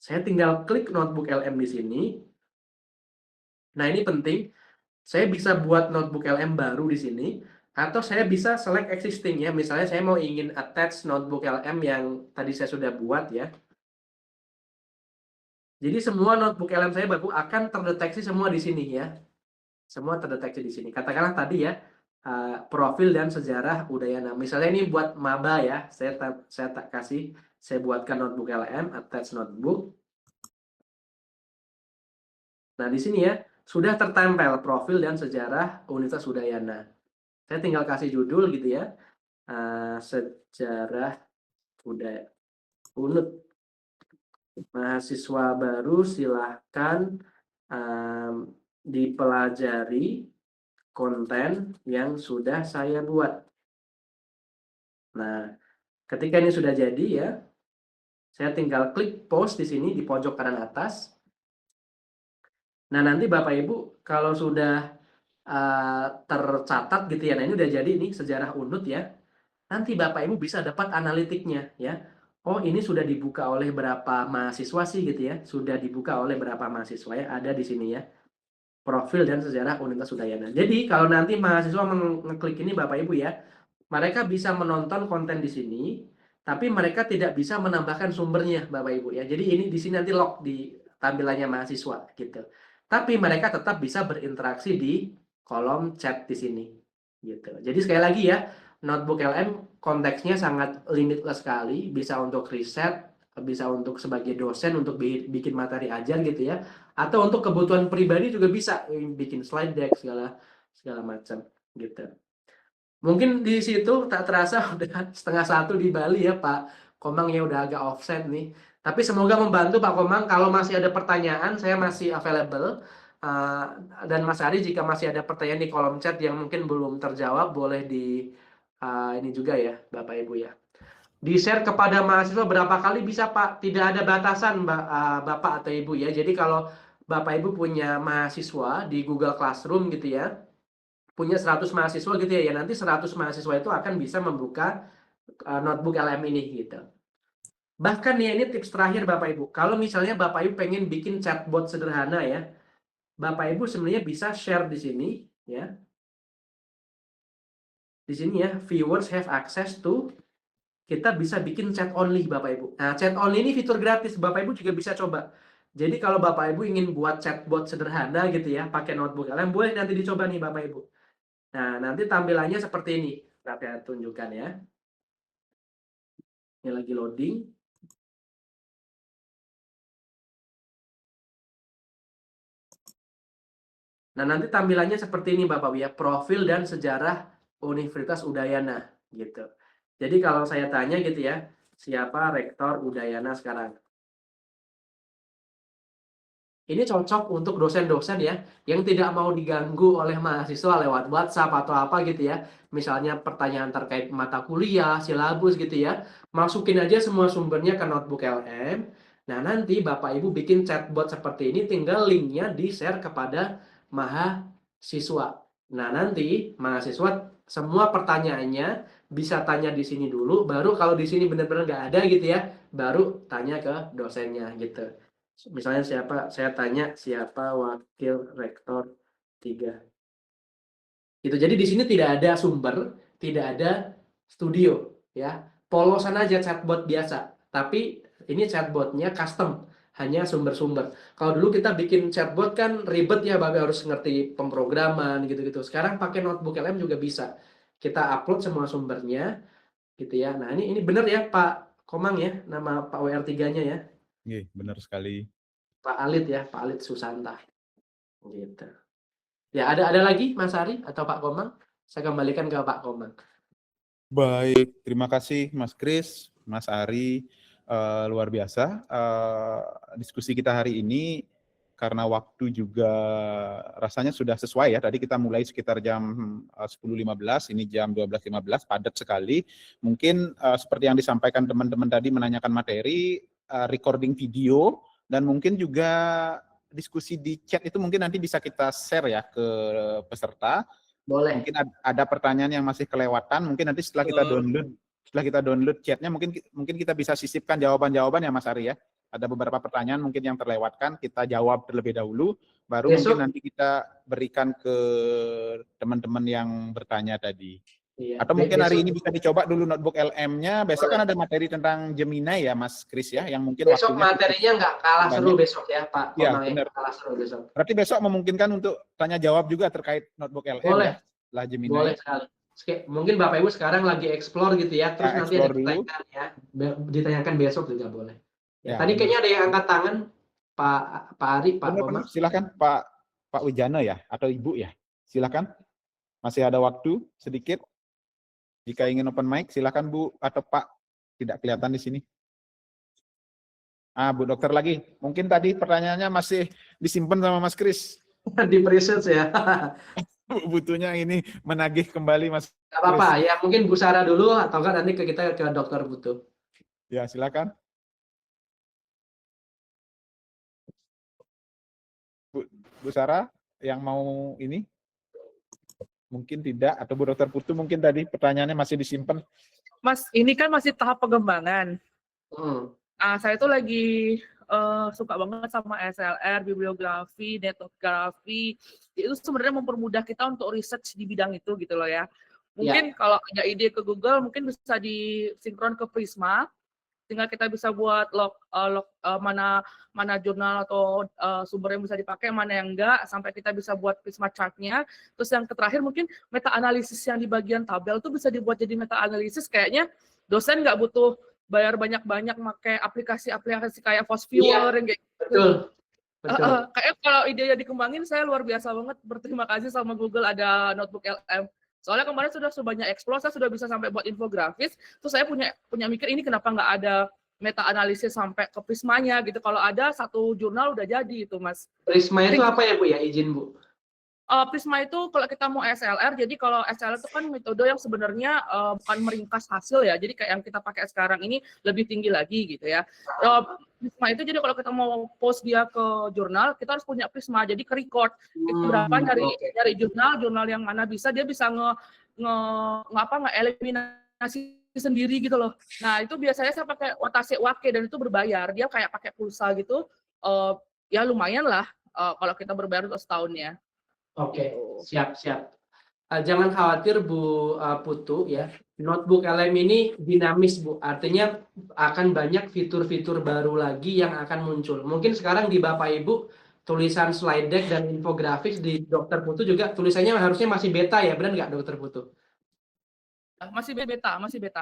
Saya tinggal klik notebook LM di sini. Nah, ini penting. Saya bisa buat notebook LM baru di sini, atau saya bisa select existing ya. Misalnya saya mau ingin attach notebook LM yang tadi saya sudah buat ya. Jadi semua notebook LM saya baru akan terdeteksi semua di sini ya. Semua terdeteksi di sini. Katakanlah tadi ya, profil dan sejarah Udayana. Misalnya ini buat maba ya, saya tak kasih, saya buatkan notebook LM, attach notebook. Nah, di sini ya, sudah tertempel profil dan sejarah Universitas Udayana. Saya tinggal kasih judul gitu ya, sejarah Unut. Mahasiswa baru silahkan dipelajari konten yang sudah saya buat. Nah, ketika ini sudah jadi ya, saya tinggal klik post di sini di pojok kanan atas. Nah, nanti Bapak Ibu kalau sudah tercatat gitu ya, nah ini udah jadi nih sejarah Unut ya. Nanti Bapak Ibu bisa dapat analitiknya ya. Oh, ini sudah dibuka oleh berapa mahasiswa sih gitu ya. Sudah dibuka oleh berapa mahasiswa ya, ada di sini ya. Profil dan sejarah Universitas Udayana. Jadi kalau nanti mahasiswa mengklik ini Bapak Ibu ya, mereka bisa menonton konten di sini, tapi mereka tidak bisa menambahkan sumbernya Bapak Ibu ya. Jadi ini di sini nanti lock di tampilannya mahasiswa gitu. Tapi mereka tetap bisa berinteraksi di kolom chat di sini gitu. Jadi sekali lagi ya, notebook LM konteksnya sangat limitless sekali, bisa untuk riset, bisa untuk sebagai dosen untuk bikin materi ajar gitu ya, atau untuk kebutuhan pribadi juga bisa bikin slide deck segala macam gitu. Mungkin di situ tak terasa udah 1:30 di Bali ya Pak Komang ya, udah agak offset nih. Tapi semoga membantu Pak Komang. Kalau masih ada pertanyaan saya masih available. Dan Mas Ari jika masih ada pertanyaan di kolom chat yang mungkin belum terjawab boleh di ini juga ya Bapak Ibu ya. Di-share kepada mahasiswa berapa kali bisa Pak? Tidak ada batasan Bapak atau Ibu ya. Jadi kalau Bapak Ibu punya mahasiswa di Google Classroom gitu ya, punya 100 mahasiswa gitu ya, nanti 100 mahasiswa itu akan bisa membuka notebook LM ini gitu. Bahkan ya ini tips terakhir Bapak Ibu, kalau misalnya Bapak Ibu pengen bikin chatbot sederhana ya, Bapak Ibu sebenarnya bisa share di sini ya. Di sini ya, viewers have access to, kita bisa bikin chat only Bapak Ibu. Nah, chat only ini fitur gratis, Bapak Ibu juga bisa coba. Jadi kalau Bapak Ibu ingin buat chatbot sederhana gitu ya, pakai notebook LM, boleh nanti dicoba nih Bapak Ibu. Nah, nanti tampilannya seperti ini. Saya tunjukkan ya. Ini lagi loading. Nah, nanti tampilannya seperti ini Bapak Ibu ya, profil dan sejarah Universitas Udayana gitu. Jadi kalau saya tanya gitu ya, siapa rektor Udayana sekarang? Ini cocok untuk dosen-dosen ya, yang tidak mau diganggu oleh mahasiswa lewat WhatsApp atau apa gitu ya. Misalnya pertanyaan terkait mata kuliah, silabus gitu ya. Masukin aja semua sumbernya ke notebook LM. Nah, nanti Bapak Ibu bikin chatbot seperti ini, tinggal linknya di-share kepada mahasiswa. Nah, nanti mahasiswa semua pertanyaannya bisa tanya di sini dulu, baru kalau di sini benar-benar nggak ada gitu ya, baru tanya ke dosennya gitu. Misalnya saya tanya siapa wakil rektor 3. Gitu. Jadi di sini tidak ada sumber, tidak ada studio ya. Polosan aja chatbot biasa. Tapi ini chatbotnya custom, hanya sumber-sumber. Kalau dulu kita bikin chatbot kan ribet ya, Bapak harus ngerti pemrograman gitu-gitu. Sekarang pakai notebook LM juga bisa. Kita upload semua sumbernya gitu ya. Nah, ini benar ya Pak Komang ya, nama Pak WR3-nya ya. Iya, benar sekali. Pak Alit ya, Pak Alit Susanta. Gitu. Ya, ada lagi Mas Ari atau Pak Komang? Saya kembalikan ke Pak Komang. Baik, terima kasih Mas Kris, Mas Ari, luar biasa diskusi kita hari ini. Karena waktu juga rasanya sudah sesuai ya. Tadi kita mulai sekitar jam 10.15, ini jam 12.15, padat sekali. Mungkin seperti yang disampaikan teman-teman tadi menanyakan materi, recording video, dan mungkin juga diskusi di chat itu mungkin nanti bisa kita share ya ke peserta. Boleh. Mungkin ada pertanyaan yang masih kelewatan, mungkin nanti setelah kita download chatnya, mungkin kita bisa sisipkan jawaban-jawaban ya Mas Ari ya. Ada beberapa pertanyaan mungkin yang terlewatkan, kita jawab terlebih dahulu, baru Besok- mungkin nanti kita berikan ke teman-teman yang bertanya tadi. Iya. Atau mungkin hari Besok- ini bisa dicoba dulu notebook LM-nya, besok kan ada materi tentang Gemini ya Mas Kris ya, yang mungkin besok waktunya materinya nggak kalah seru banyak. besok ya Pak Iya, Komang, benar. kalah seru besok. Berarti besok memungkinkan untuk tanya jawab juga terkait notebook LM Boleh. ya, setelah Gemini. Boleh sekali. Mungkin Bapak Ibu sekarang lagi explore gitu ya, terus Ya, nanti ada explore dulu. pertanyaan ya, ditanyakan besok juga boleh. Ya, Tadi benar. kayaknya ada yang angkat tangan, Pak Ari, Pak Benar, Komang. silakan Pak Wijana ya, atau Ibu ya, silakan. Masih ada waktu sedikit. Jika ingin open mic, silakan Bu atau Pak. Tidak kelihatan di sini. Bu dokter lagi. Mungkin tadi pertanyaannya masih disimpan sama Mas Kris. Di research ya. Butuhnya ini menagih kembali Mas. Gak apa-apa, ya mungkin Bu Sarah dulu atau kan nanti kita ke dokter Putu. Ya, silakan. Bu Sarah yang mau ini? Mungkin tidak, atau Bu Dokter Putu mungkin tadi pertanyaannya masih disimpan. Mas, ini kan masih tahap pengembangan. Saya tuh lagi suka banget sama SLR, bibliografi, nettografi. Itu sebenarnya mempermudah kita untuk research di bidang itu gitu loh ya. Mungkin kalau ada ide ke Google, mungkin bisa disinkron ke Prisma. Tinggal kita bisa buat mana jurnal atau sumber yang bisa dipakai, mana yang enggak, sampai kita bisa buat Prisma chart-nya. Terus yang terakhir mungkin meta analisis yang di bagian tabel tuh bisa dibuat jadi meta analisis. Kayaknya dosen nggak butuh bayar banyak-banyak pakai aplikasi-aplikasi kayak Fosviewer yang kayak gitu. Betul. Kayak kalau idenya dikembangin, saya luar biasa banget berterima kasih sama Google ada notebook LM. Soalnya kemarin sudah banyak explore, saya sudah bisa sampai buat infografis. Terus saya punya mikir ini kenapa nggak ada meta analisis sampai ke Prismanya gitu. Kalau ada satu jurnal udah jadi itu Mas. Prisma itu apa ya Bu ya, izin Bu? Prisma itu kalau kita mau SLR, jadi kalau SLR itu kan metode yang sebenarnya bukan meringkas hasil ya, jadi kayak yang kita pakai sekarang ini lebih tinggi lagi gitu ya. Prisma itu jadi kalau kita mau post dia ke jurnal, kita harus punya Prisma, jadi ke record. Itu berapa nyari jurnal yang mana bisa, dia bisa eliminasi sendiri gitu loh. Nah itu biasanya saya pakai Watase Wake dan itu berbayar, dia kayak pakai pulsa gitu, ya lumayan lah kalau kita berbayar untuk setahunnya. Oke, siap. Jangan khawatir Bu Putu ya. Notebook LM ini dinamis Bu. Artinya akan banyak fitur-fitur baru lagi yang akan muncul. Mungkin sekarang di Bapak Ibu tulisan slide deck dan infografis, di Dokter Putu juga tulisannya harusnya masih beta ya, benar nggak Dokter Putu? Masih beta.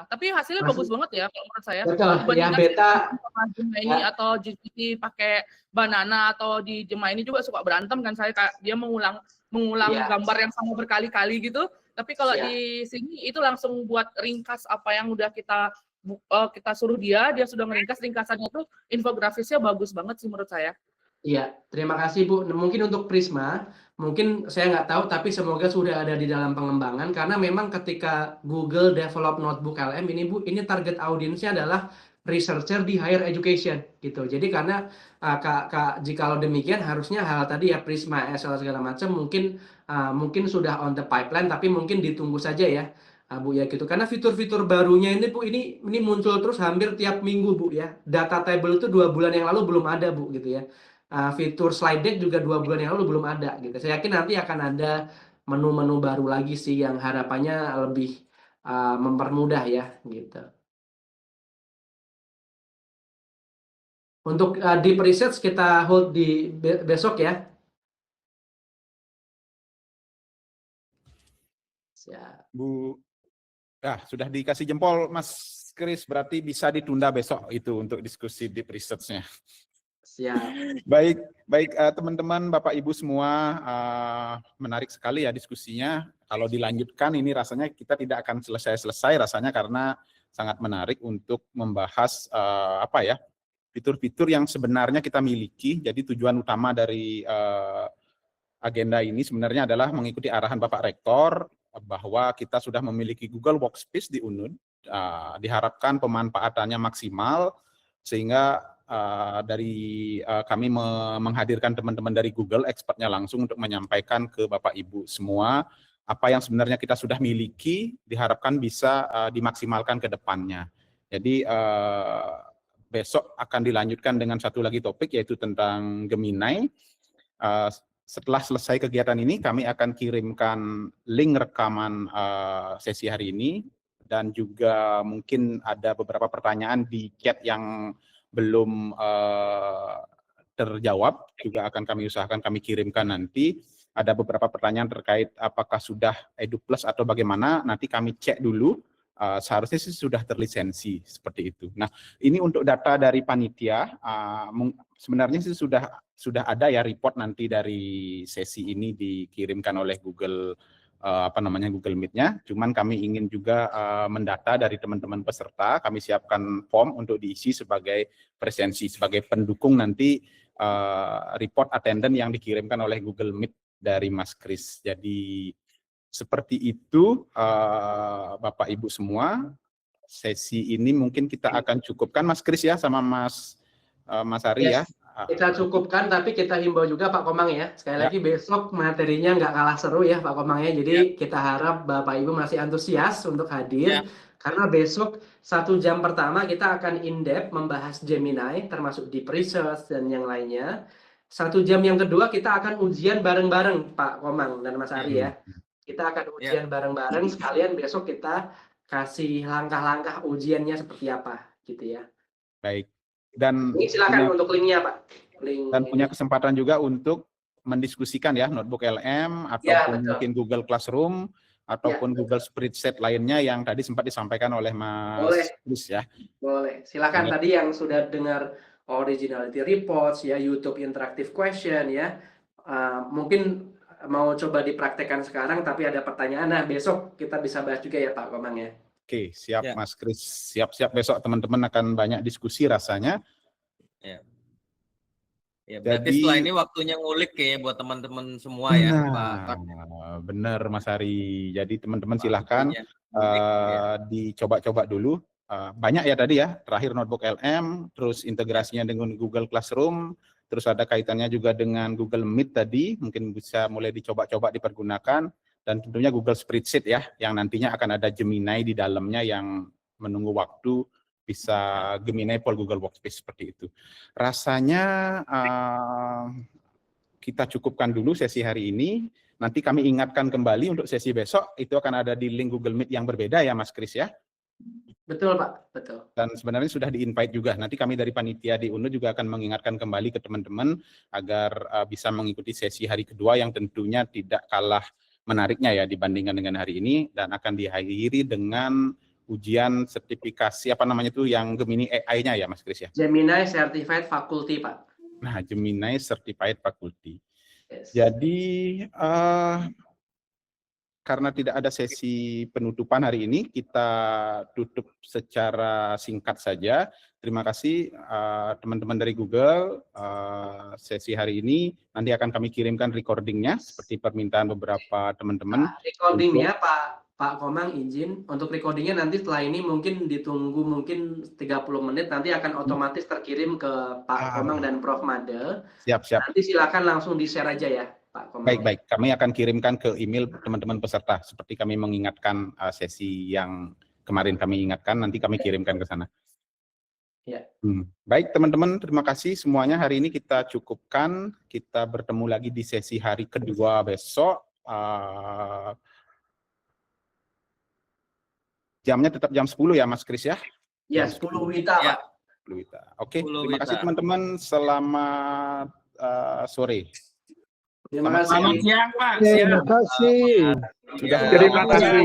Tapi hasilnya bagus banget ya kalau menurut saya. Betul, ya beta. Ini atau GPT pakai Banana atau di Gemini juga suka berantem kan, saya kayak dia mengulang gambar yang sama berkali-kali gitu. Tapi kalau di sini itu langsung buat ringkas apa yang udah kita suruh dia sudah ngeringkas, ringkasannya tuh infografisnya bagus banget sih menurut saya. Iya, terima kasih Bu. Mungkin untuk Prisma, mungkin saya nggak tahu, tapi semoga sudah ada di dalam pengembangan, karena memang ketika Google develop notebook LM ini Bu, ini target audiensnya adalah researcher di higher education gitu. Jadi karena jikalau demikian harusnya hal tadi ya Prisma, SL segala macam mungkin sudah on the pipeline, tapi mungkin ditunggu saja ya Bu ya gitu. Karena fitur-fitur barunya ini Bu, ini muncul terus hampir tiap minggu Bu ya. Data table itu 2 bulan yang lalu belum ada Bu gitu ya. Fitur slide deck juga 2 bulan yang lalu belum ada gitu. Saya yakin nanti akan ada menu-menu baru lagi sih yang harapannya lebih mempermudah ya gitu. Untuk deep research kita hold di besok ya. Siap. Bu, sudah dikasih jempol Mas Kris, berarti bisa ditunda besok itu untuk diskusi deep research-nya. Siap. Baik teman-teman, Bapak Ibu semua, menarik sekali ya diskusinya. Kalau dilanjutkan ini rasanya kita tidak akan selesai rasanya, karena sangat menarik untuk membahas fitur-fitur yang sebenarnya kita miliki. Jadi tujuan utama dari agenda ini sebenarnya adalah mengikuti arahan Bapak Rektor bahwa kita sudah memiliki Google Workspace di UNUD. Diharapkan pemanfaatannya maksimal, sehingga dari kami menghadirkan teman-teman dari Google, expertnya langsung untuk menyampaikan ke Bapak Ibu semua apa yang sebenarnya kita sudah miliki diharapkan bisa dimaksimalkan ke depannya. Jadi besok akan dilanjutkan dengan satu lagi topik, yaitu tentang Gemini. Setelah selesai kegiatan ini, kami akan kirimkan link rekaman sesi hari ini, dan juga mungkin ada beberapa pertanyaan di chat yang belum terjawab, juga akan kami usahakan kami kirimkan nanti. Ada beberapa pertanyaan terkait apakah sudah EduPlus atau bagaimana, nanti kami cek dulu. Seharusnya sih sudah terlisensi seperti itu. Nah, ini untuk data dari panitia, sebenarnya sih sudah ada ya report nanti dari sesi ini dikirimkan oleh Google Google Meet-nya. Cuman kami ingin juga mendata dari teman-teman peserta, kami siapkan form untuk diisi sebagai presensi, sebagai pendukung nanti report attendance yang dikirimkan oleh Google Meet dari Mas Kris. Jadi seperti itu, Bapak Ibu semua, sesi ini mungkin kita akan cukupkan, Mas Kris ya, sama Mas Ari ya. Kita cukupkan, tapi kita himbau juga Pak Komang ya. Sekali lagi besok materinya nggak kalah seru ya Pak Komang ya. Jadi kita harap Bapak Ibu masih antusias untuk hadir. Karena besok 1 jam pertama kita akan in-depth membahas Gemini, termasuk deep research dan yang lainnya. 1 jam yang kedua kita akan ujian bareng-bareng Pak Komang dan Mas Ari ya. Kita akan ujian bareng-bareng, sekalian besok kita kasih langkah-langkah ujiannya seperti apa gitu ya. Baik. Dan silakan untuk linknya Pak. Dan punya kesempatan juga untuk mendiskusikan ya, Notebook LM ataupun mungkin Google Classroom ataupun Google Spreadsheet lainnya yang tadi sempat disampaikan oleh Mas Kris ya. Boleh. Silakan tadi yang sudah dengar originality reports ya, YouTube interactive question ya. Mungkin mau coba dipraktekkan sekarang, tapi ada pertanyaan. Nah, besok kita bisa bahas juga ya Pak Komang ya. Oke, siap Mas Kris. Siap-siap besok teman-teman akan banyak diskusi rasanya. Ya, berarti setelah ini waktunya ngulik kayaknya buat teman-teman semua ya, Pak. Benar Mas Ari. Jadi teman-teman silahkan dicoba-coba dulu. Banyak ya tadi ya, terakhir Notebook LM, terus integrasinya dengan Google Classroom, terus ada kaitannya juga dengan Google Meet tadi, mungkin bisa mulai dicoba-coba dipergunakan, dan tentunya Google Spreadsheet ya, yang nantinya akan ada Gemini di dalamnya yang menunggu waktu, bisa Gemini for Google Workspace seperti itu. Rasanya kita cukupkan dulu sesi hari ini, nanti kami ingatkan kembali untuk sesi besok, itu akan ada di link Google Meet yang berbeda ya Mas Kris ya? Betul Pak, betul. Dan sebenarnya sudah di-invite juga. Nanti kami dari panitia di UNU juga akan mengingatkan kembali ke teman-teman agar bisa mengikuti sesi hari kedua yang tentunya tidak kalah menariknya ya dibandingkan dengan hari ini, dan akan diakhiri dengan ujian sertifikasi yang Gemini AI-nya ya Mas Kris ya? Gemini Certified Faculty Pak. Nah, Gemini Certified Faculty. Jadi karena tidak ada sesi penutupan hari ini, kita tutup secara singkat saja. Terima kasih teman-teman dari Google. Sesi hari ini nanti akan kami kirimkan recordingnya seperti permintaan beberapa teman-teman. Recordingnya Pak Komang izin, untuk recordingnya nanti setelah ini mungkin ditunggu mungkin 30 menit, nanti akan otomatis terkirim ke Pak Komang dan Prof. Made. Siap. Nanti silakan langsung di-share aja ya. Baik. Kami akan kirimkan ke email teman-teman peserta. Seperti kami mengingatkan sesi yang kemarin kami ingatkan, nanti kami kirimkan ke sana. Ya. Baik teman-teman, terima kasih semuanya. Hari ini kita cukupkan. Kita bertemu lagi di sesi hari kedua besok. Jamnya tetap jam 10 ya Mas Kris ya? Ya, 10 WITA Pak. 10 WITA. Oke, terima kasih teman-teman. Selamat sore. Terima kasih. Selamat siang, Pak. Terima kasih.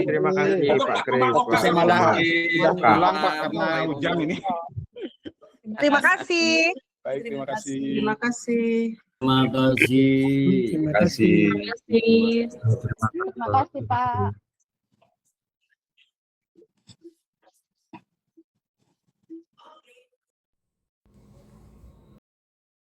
Terima kasih Pak Kris. Malah sudah pulang Pak karena hujan ini. Terima kasih. Baik, terima kasih. Terima kasih. Terima kasih. Terima kasih Pak.